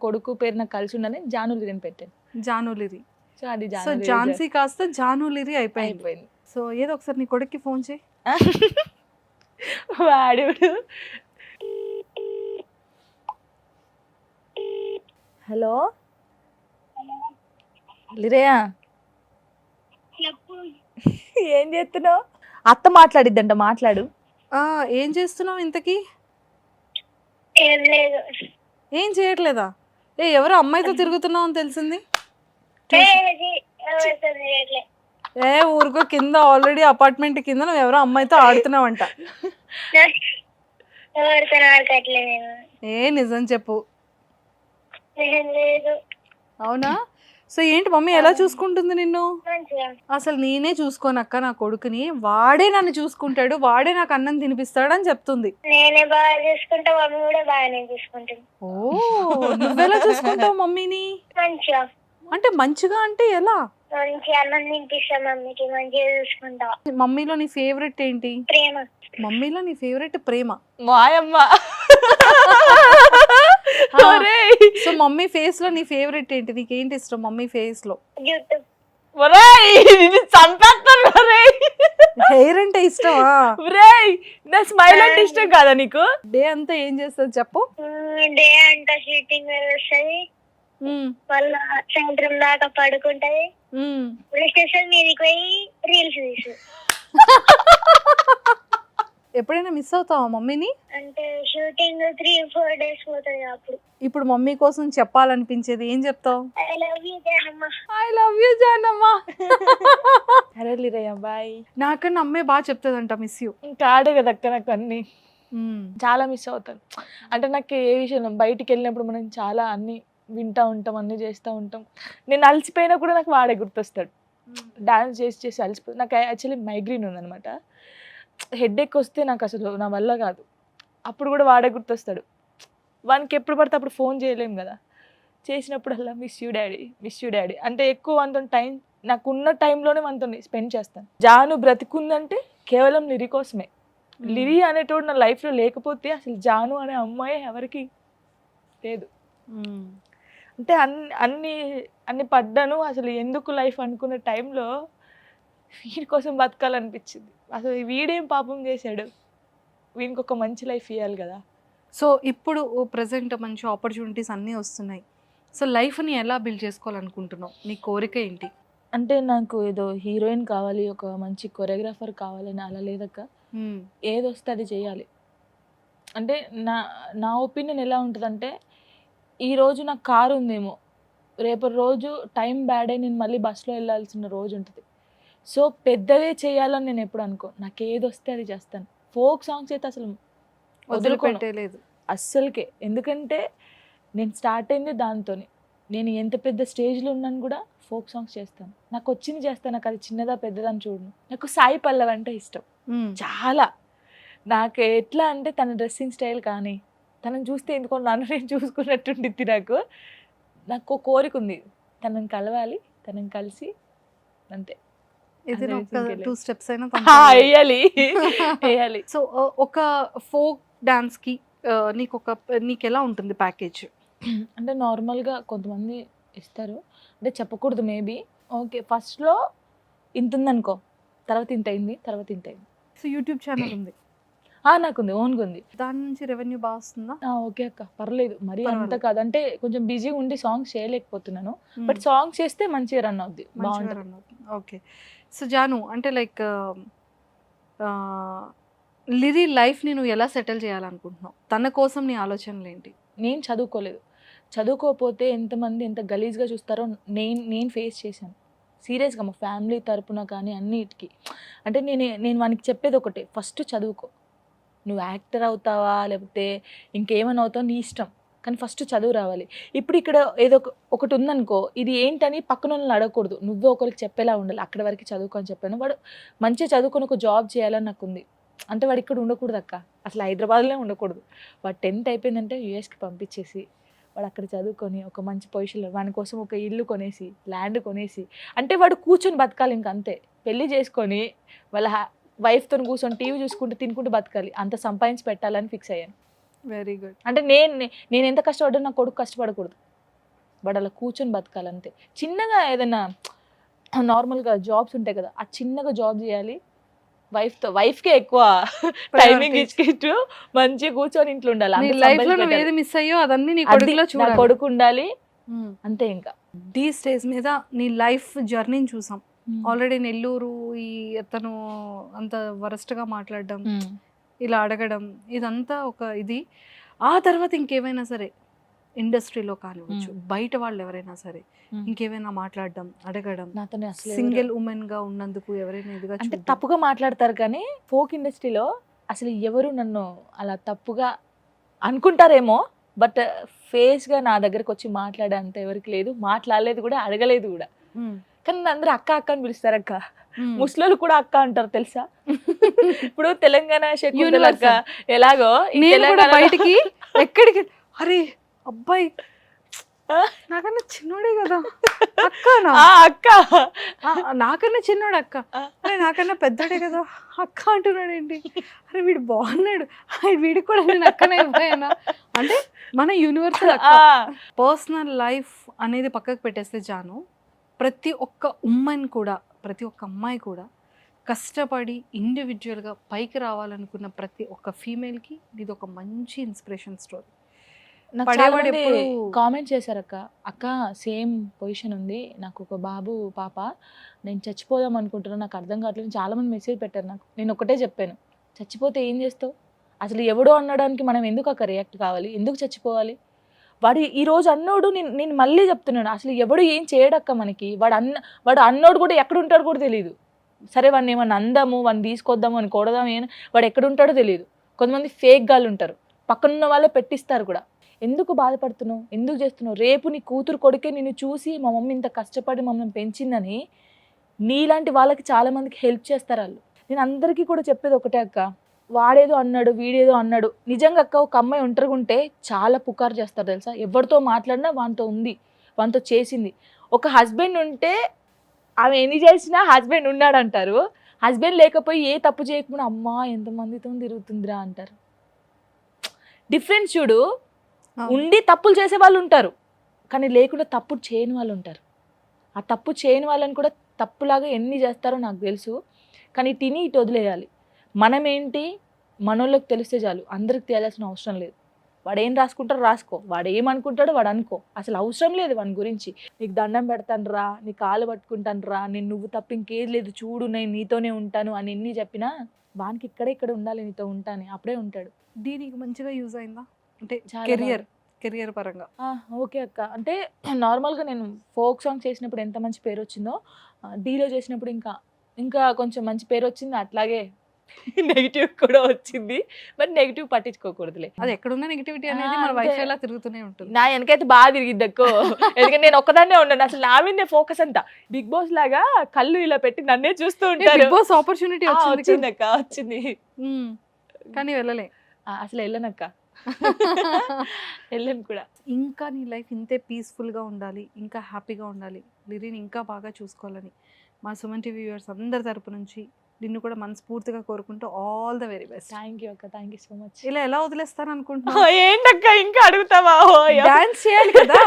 కొడుకు పేరు నాకు కలిసి ఉండని జాను లిరి అని పెట్టాను. జాను లిరి. సో అది సో జాను లిరి ఝాన్సీ కాస్త జాను లిరి అయిపోయింది. అయిపోయింది. సో ఏదో ఒకసారి నీ కొడుక్కి ఫోన్ చేయి. వాడు హలో లిరియా, ఏం చేస్తున్నావు? అత్త మాట్లాడిద్దంట, మాట్లాడు. ఏం చేస్తున్నావు ఇంతకీ? ఏం లేదు. ఏం చేయట్లేదా? ఎవరో అమ్మాయితో తిరుగుతున్నావు అని తెలిసింది. ఎవరితో చేయట్లే. ఊరుకో, కింద ఆల్రెడీ అపార్ట్మెంట్ కింద నువ్వు ఎవరో అమ్మాయితో ఆడుతున్నావంట. ఎవరితో ఆడకట్లే నేను. నిజం చెప్పు. ఏం లేదు. అవునా? సో ఏంటి మమ్మీ ఎలా చూసుకుంటుంది నిన్ను? మంచిగా. అసలు నేనే చూసుకోనక్క నా కొడుకుని, వాడే నన్ను చూసుకుంటాడు, వాడే నాకు అన్నం తినిపిస్తాడు అని చెప్తుంది. నేనే బాగా చూసుకుంటా, మమ్మీ కూడా బాగానే చూసుకుంటుంది. ఓ, నువ్వెలా చూసుకుంటావు మమ్మీని? మంచిగా. అంటే మంచిగా అంటే ఎలా? మంచిగా అన్నం తినిపిస్తా, మమ్మీకి మంచిగా చూసుకుంటా. మమ్మీలో నీ ఫేవరెట్ ఏంటి? ప్రేమ. మమ్మీలో నీ ఫేవరెట్ ప్రేమ. మాయమ్మ. సో మమ్మీ ఫేస్ లో నీ ఫేవరెట్ ఏంటి? నీకేంటి ఇష్టం మమ్మీ ఫేస్ లో? జుట్టు. చంపేస్తాను. హెయిర్ అంటే ఇష్టమా? నా స్మైల్ అంటే ఇష్టం కాదా నీకు? డే అంతా ఏం చేస్తుంది చెప్పు? డే అంతా షూటింగ్ వస్తుంది, మళ్ళా సాయంత్రం దాకా పడుకుంటది, పోలీస్ స్టేషన్ మీదకి పోయి రీల్స్ తీసు. ఎప్పుడైనా మిస్ అవుతావా మమ్మీని? అంటే షూటింగ్ 3-4 days పోతుంది అప్పుడు. ఇప్పుడు మమ్మీ కోసం చెప్పాలనిపించేది ఏం చెప్తావు? ఐ లవ్ యూ జానమ్మ. ఐ లవ్ యూ జానమ్మా. అరే లిరయ్య బాయ్. నాకన్నా అమ్మే బాగా చెప్తుందంట మిస్ యూ. ఇంకా ఆడే కదా అక్క, నాకు అన్ని చాలా మిస్ అవుతాను. అంటే నాకు ఏ విషయం, బయటికి వెళ్ళినప్పుడు మనం చాలా అన్ని వింటూ ఉంటాం, అన్నీ చేస్తూ ఉంటాం. నేను అలసిపోయినా కూడా నాకు వాడే గుర్తొస్తాడు. డాన్స్ చేసి అలసిపోయి, నాకు యాక్చువల్లీ మైగ్రేన్ ఉందనమాట. హెడేక్ వస్తే నాకు అసలు నా వల్ల కాదు, అప్పుడు కూడా వాడే గుర్తొస్తాడు. వానికి ఎప్పుడు పడితే అప్పుడు ఫోన్ చేయలేము కదా, చేసినప్పుడల్లా మిస్ యూ డాడీ అంటే ఎక్కువ మనతో టైం, నాకున్న టైంలోనే మనతో స్పెండ్ చేస్తాను. జాను బ్రతికుందంటే కేవలం లిరి కోసమే. లిరి అనేటోడు నా లైఫ్లో లేకపోతే అసలు జాను అనే అమ్మాయి ఎవరికి లేదు. అంటే అన్ని పడ్డాను. అసలు ఎందుకు లైఫ్ అనుకున్న టైంలో వీడి కోసం బతకాలనిపించింది. అసలు వీడేం పాపం చేశాడు, వీనికి ఒక మంచి లైఫ్ ఇవ్వాలి కదా. సో ఇప్పుడు ప్రజెంట్ మంచి ఆపర్చునిటీస్ అన్నీ వస్తున్నాయి. సో లైఫ్ని ఎలా బిల్డ్ చేసుకోవాలనుకుంటున్నావు? నీ కోరిక ఏంటి? అంటే నాకు ఏదో హీరోయిన్ కావాలి, ఒక మంచి కొరియోగ్రాఫర్ కావాలని అలా లేదక్క. ఏది వస్తే అది చేయాలి. అంటే నా ఒపీనియన్ ఎలా ఉంటుందంటే, ఈరోజు నాకు కారు ఉందేమో, రేపటి రోజు టైం బ్యాడ్ అయి నేను మళ్ళీ బస్సులో వెళ్ళాల్సిన రోజు ఉంటుంది. సో పెద్దవే చేయాలని నేను ఎప్పుడు అనుకోను. నాకు ఏది వస్తే అది చేస్తాను. ఫోక్ సాంగ్స్ అయితే అసలు వదిలిపెట్టలేదు అస్సలకే. ఎందుకంటే నేను స్టార్ట్ అయింది దాంతోనే. నేను ఎంత పెద్ద స్టేజ్లో ఉన్నాను కూడా ఫోక్ సాంగ్స్ చేస్తాను. నాకు వచ్చింది చేస్తాను. నాకు అది చిన్నదా పెద్దదని చూడను. నాకు సాయి పల్లవి అంటే ఇష్టం చాలా. నాకు ఎట్లా అంటే తన డ్రెస్సింగ్ స్టైల్ కానీ, తనని చూస్తే ఎందుకో నన్ను నేను చూసుకున్నట్టుండిద్ది. నాకు ఒక కోరిక ఉంది, తనని కలవాలి, తనని కలిసి అంతే. ఇది ఒక 2 steps అయినా వేయాలి. సో ఒక ఫోక్ డాన్స్కి నీకు ఎలా ఉంటుంది ప్యాకేజ్? అంటే నార్మల్గా కొంతమంది ఇస్తారు, అంటే చెప్పకూడదు మేబీ. ఓకే, ఫస్ట్లో ఇంత ఉందనుకో, తర్వాత ఇంత అయింది, తర్వాత ఇంత అయింది. సో యూట్యూబ్ ఛానల్ ఉంది? నాకుంది, ఓన్గా ఉంది. దాని నుంచి రెవెన్యూ బాగా వస్తుందా? ఓకే అక్క, పర్లేదు. మరి అంత కాదు, అంటే కొంచెం బిజీగా ఉండి సాంగ్స్ చేయలేకపోతున్నాను. బట్ సాంగ్స్ చేస్తే మంచిగా రన్ అవుద్ది, బాగుంటుంది. ఓకే. సో జాను, అంటే లైక్ లిరి లైఫ్ని నువ్వు ఎలా సెటిల్ చేయాలనుకుంటున్నావు? తన కోసం నీ ఆలోచనలు ఏంటి? నేను చదువుకోలేదు. చదువుకోకపోతే ఎంతమంది ఎంత గలీజ్గా చూస్తారో నేను ఫేస్ చేశాను సీరియస్గా, మా ఫ్యామిలీ తరపున కానీ అన్నిటికీ. అంటే నేను వానికి చెప్పేది ఒకటే, ఫస్ట్ చదువుకో. నువ్వు యాక్టర్ అవుతావా లేకపోతే ఇంకేమైనా అవుతావు నీ ఇష్టం, కానీ ఫస్ట్ చదువు రావాలి. ఇప్పుడు ఇక్కడ ఏదో ఒకటి ఉందనుకో, ఇది ఏంటని పక్కన వాళ్ళని అడగకూడదు, నువ్వే ఒకరికి చెప్పేలా ఉండాలి. అక్కడి వరకు చదువుకో అని చెప్పాను. వాడు మంచిగా చదువుకొని ఒక జాబ్ చేయాలని నాకు ఉంది. అంటే వాడు ఇక్కడ ఉండకూడదు అక్క, అసలు హైదరాబాద్లో ఉండకూడదు. వాడు 10th అయిపోయిందంటే యూఎస్కి పంపించేసి వాడు అక్కడ చదువుకొని ఒక మంచి పొజిషన్లో, వాడి కోసం ఒక ఇల్లు కొనేసి, ల్యాండ్ కొనేసి, అంటే వాడు కూర్చొని బతకాలి. ఇంక అంతే, పెళ్ళి చేసుకొని వాళ్ళ వైఫ్తో కూర్చొని టీవీ చూసుకుంటూ తినుకుంటూ బతకాలి. అంత సంపాదించి పెట్టాలని ఫిక్స్ అయ్యాను. Very good. అంటే నేను ఎంత కష్టపడ్డా నా కొడుకు కష్టపడకూడదు, వాడు అలా కూర్చొని బతకాలంతే. చిన్నగా ఏదైనా నార్మల్గా జాబ్స్ ఉంటాయి కదా, ఆ చిన్నగా జాబ్ చేయాలి. వైఫ్కే ఎక్కువ టైమింగ్ ఇచ్చుకుంటూ మంచిగా కూర్చొని ఇంట్లో ఉండాలి. ఏది మిస్ అయ్యో అదన్నీ నీ కొడుకు ఉండాలి అంతే. ఇంకా ది స్టేజ్ మీద నీ లైఫ్ జర్నీని చూసాం ఆల్రెడీ. నెల్లూరు ఈ అతను అంత వరస్ట్గా మాట్లాడడం, ఇలా అడగడం, ఇదంతా ఒక ఇది. ఆ తర్వాత ఇంకేమైనా సరే ఇండస్ట్రీలో కానివచ్చు, బయట వాళ్ళు ఎవరైనా సరే ఇంకేమైనా మాట్లాడడం, అడగడం, సింగిల్ ఉమెన్ గా ఉన్నందుకు ఎవరైనా ఇదిగా అంటే తప్పుగా మాట్లాడతారు. కానీ ఫోక్ ఇండస్ట్రీలో అసలు ఎవరు నన్ను అలా తప్పుగా అనుకుంటారేమో, బట్ ఫేస్గా నా దగ్గరకు వచ్చి మాట్లాడే అంత ఎవరికి లేదు, మాట్లాడలేదు కూడా, అడగలేదు కూడా. కానీ అందరూ అక్క అక్క అని పిలుస్తారు అక్క. ముస్లింలు కూడా అక్క అంటారు తెలుసా. ఇప్పుడు తెలంగాణ అక్క ఎలాగో బయటికి ఎక్కడికి, అరే అబ్బాయి నాకన్నా చిన్నోడే కదా అక్క, నాకన్నా చిన్నోడు అక్క, అరే నాకన్నా పెద్దోడే కదా అక్క అంటున్నాడు ఏంటి, అరే వీడు బాగున్నాడు, వీడికి కూడా నేను అక్కనే అయిపోయానా అంటే మన యూనివర్సల్ అక్క. పర్సనల్ లైఫ్ అనేది పక్కకు పెట్టేస్తే జాను, ప్రతి ఒక్క ఉమ్మని కూడా, ప్రతి ఒక్క అమ్మాయి కూడా కష్టపడి ఇండివిజువల్గా పైకి రావాలనుకున్న ప్రతి ఒక్క ఫీమేల్కి ఇది ఒక మంచి ఇన్స్పిరేషన్ స్టోరీ. కామెంట్ చేశారు అక్క సేమ్ పొజిషన్ ఉంది, నాకు ఒక బాబు పాప, నేను చచ్చిపోదాం అనుకుంటున్నాను, నాకు అర్థం కావట్లేదు. చాలా మంది మెసేజ్ పెట్టారు నాకు. నేను ఒకటే చెప్పాను, చచ్చిపోతే ఏం చేస్తావు, అసలు ఎవడో అనడానికి మనం ఎందుకు అక్క రియాక్ట్ కావాలి, ఎందుకు చచ్చిపోవాలి. వాడు ఈరోజు అన్నోడు, నేను మళ్ళీ చెప్తున్నాను, అసలు ఎవడు ఏం చేయడక్క మనకి. వాడు అన్నోడు కూడా ఎక్కడ ఉంటాడో కూడా తెలియదు. సరే వాడిని ఏమన్నా అందాము, వాడిని తీసుకొద్దాము అని కొడదాము, వాడు ఎక్కడ ఉంటాడో తెలియదు. కొంతమంది ఫేక్ గాళ్ళు ఉంటారు, పక్కనున్న వాళ్ళే పెట్టిస్తారు కూడా. ఎందుకు బాధపడుతున్నావు, ఎందుకు చేస్తున్నావు. రేపు నీ కూతురు కొడుకే నిన్ను చూసి మా మమ్మీ ఇంత కష్టపడి మమ్మల్ని పెంచిందని నీలాంటి వాళ్ళకి చాలా మందికి హెల్ప్ చేస్తారు వాళ్ళు. నేను అందరికీ కూడా చెప్పేది ఒకటే అక్క, వాడేదో అన్నాడు వీడేదో అన్నాడు. నిజంగా అక్క ఒక అమ్మాయి ఒంటరిగా ఉంటే చాలా పుకారు చేస్తారు తెలుసా. ఎవరితో మాట్లాడినా వానితో ఉంది, వానితో చేసింది. ఒక హస్బెండ్ ఉంటే ఆమె ఎన్ని చేసినా హస్బెండ్ ఉన్నాడు అంటారు. హస్బెండ్ లేకపోయి ఏ తప్పు చేయకుండా అమ్మా ఎంతమందితో తిరుగుతుందిరా అంటారు. డిఫరెన్స్ చూడు. ఉండి తప్పులు చేసే వాళ్ళు ఉంటారు, కానీ లేకుండా తప్పు చేయని వాళ్ళు ఉంటారు. ఆ తప్పు చేయని వాళ్ళని కూడా తప్పులాగా ఎన్ని చేస్తారో నాకు తెలుసు, కానీ తిని ఇటు వదిలేయాలి. మనం ఏంటి మనోళ్ళకి తెలిస్తే చాలు, అందరికి తెలియాల్సిన అవసరం లేదు. వాడు ఏం రాసుకుంటాడో రాసుకో, వాడు ఏమనుకుంటాడో వాడు అనుకో, అసలు అవసరం లేదు వాని గురించి. నీకు దండం పెడతాను రా, నీ కాలు పట్టుకుంటాను రా, నేను నువ్వు తప్ప ఇంకేది లేదు చూడు, నేను నీతోనే ఉంటాను అని ఎన్ని చెప్పినా వానికి ఇక్కడ ఉండాలి, నీతో ఉంటాను, అప్పుడే ఉంటాడు. దీనికి మంచిగా యూజ్ అయిందా అంటే చాలా కెరియర్ పరంగా? ఓకే అక్క. అంటే నార్మల్గా నేను ఫోక్ సాంగ్ చేసినప్పుడు ఎంత మంచి పేరు వచ్చిందో, డీలో చేసినప్పుడు ఇంకా కొంచెం మంచి పేరు వచ్చింది. అట్లాగే నెగిటివ్ కూడా వచ్చింది, బట్ నెగిటివ్ పట్టించుకోకూడదులే. అది ఎక్కడున్న నెగిటివిటీ అనేది మన అంతే. వైఫై లా తిరుగుతూనే ఉంటుంది. నా వెనకైతే బాగా తిరిగిద్ది అక్కో, ఎందుకంటే నేను ఒక్కదాన్నే ఉన్నాను, అసలు నా మీదే ఫోకస్ అంతా. బిగ్ బాస్ లాగా కళ్ళు ఇలా పెట్టి నన్నే చూస్తూ ఉంటారు. బిగ్ బాస్ ఆపర్చునిటీ వచ్చింది అక్క, వచ్చింది, కానీ వెళ్ళలే. అసలు వెళ్ళనక్క, వెళ్ళను కూడా. ఇంకా నీ లైఫ్ ఇంతే పీస్ఫుల్గా ఉండాలి, ఇంకా హ్యాపీగా ఉండాలి, లిరీని ఇంకా బాగా చూసుకోవాలని మా సుమన్ టీవీ వ్యూవర్స్ అందరి తరపు నుంచి నిన్ను కూడా మనస్ఫూర్తిగా కోరుకుంటూ all the very best. Thank you అక్క, థ్యాంక్ యూ సో మచ్. ఇలా ఎలా వదిలేస్తాను అనుకుంటున్నా? ఏంటక్క ఇంకా అడుగుతావా? డాన్స్ చేయాలి కదా.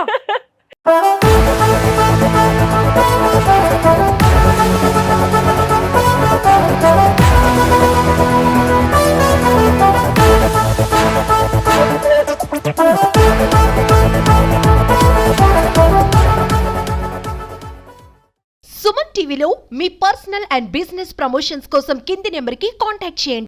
సుమన్ టీవీలో మీ పర్సనల్ అండ్ బిజినెస్ ప్రమోషన్స్ కోసం కింది నెంబర్కి కాంటాక్ట్ చేయండి.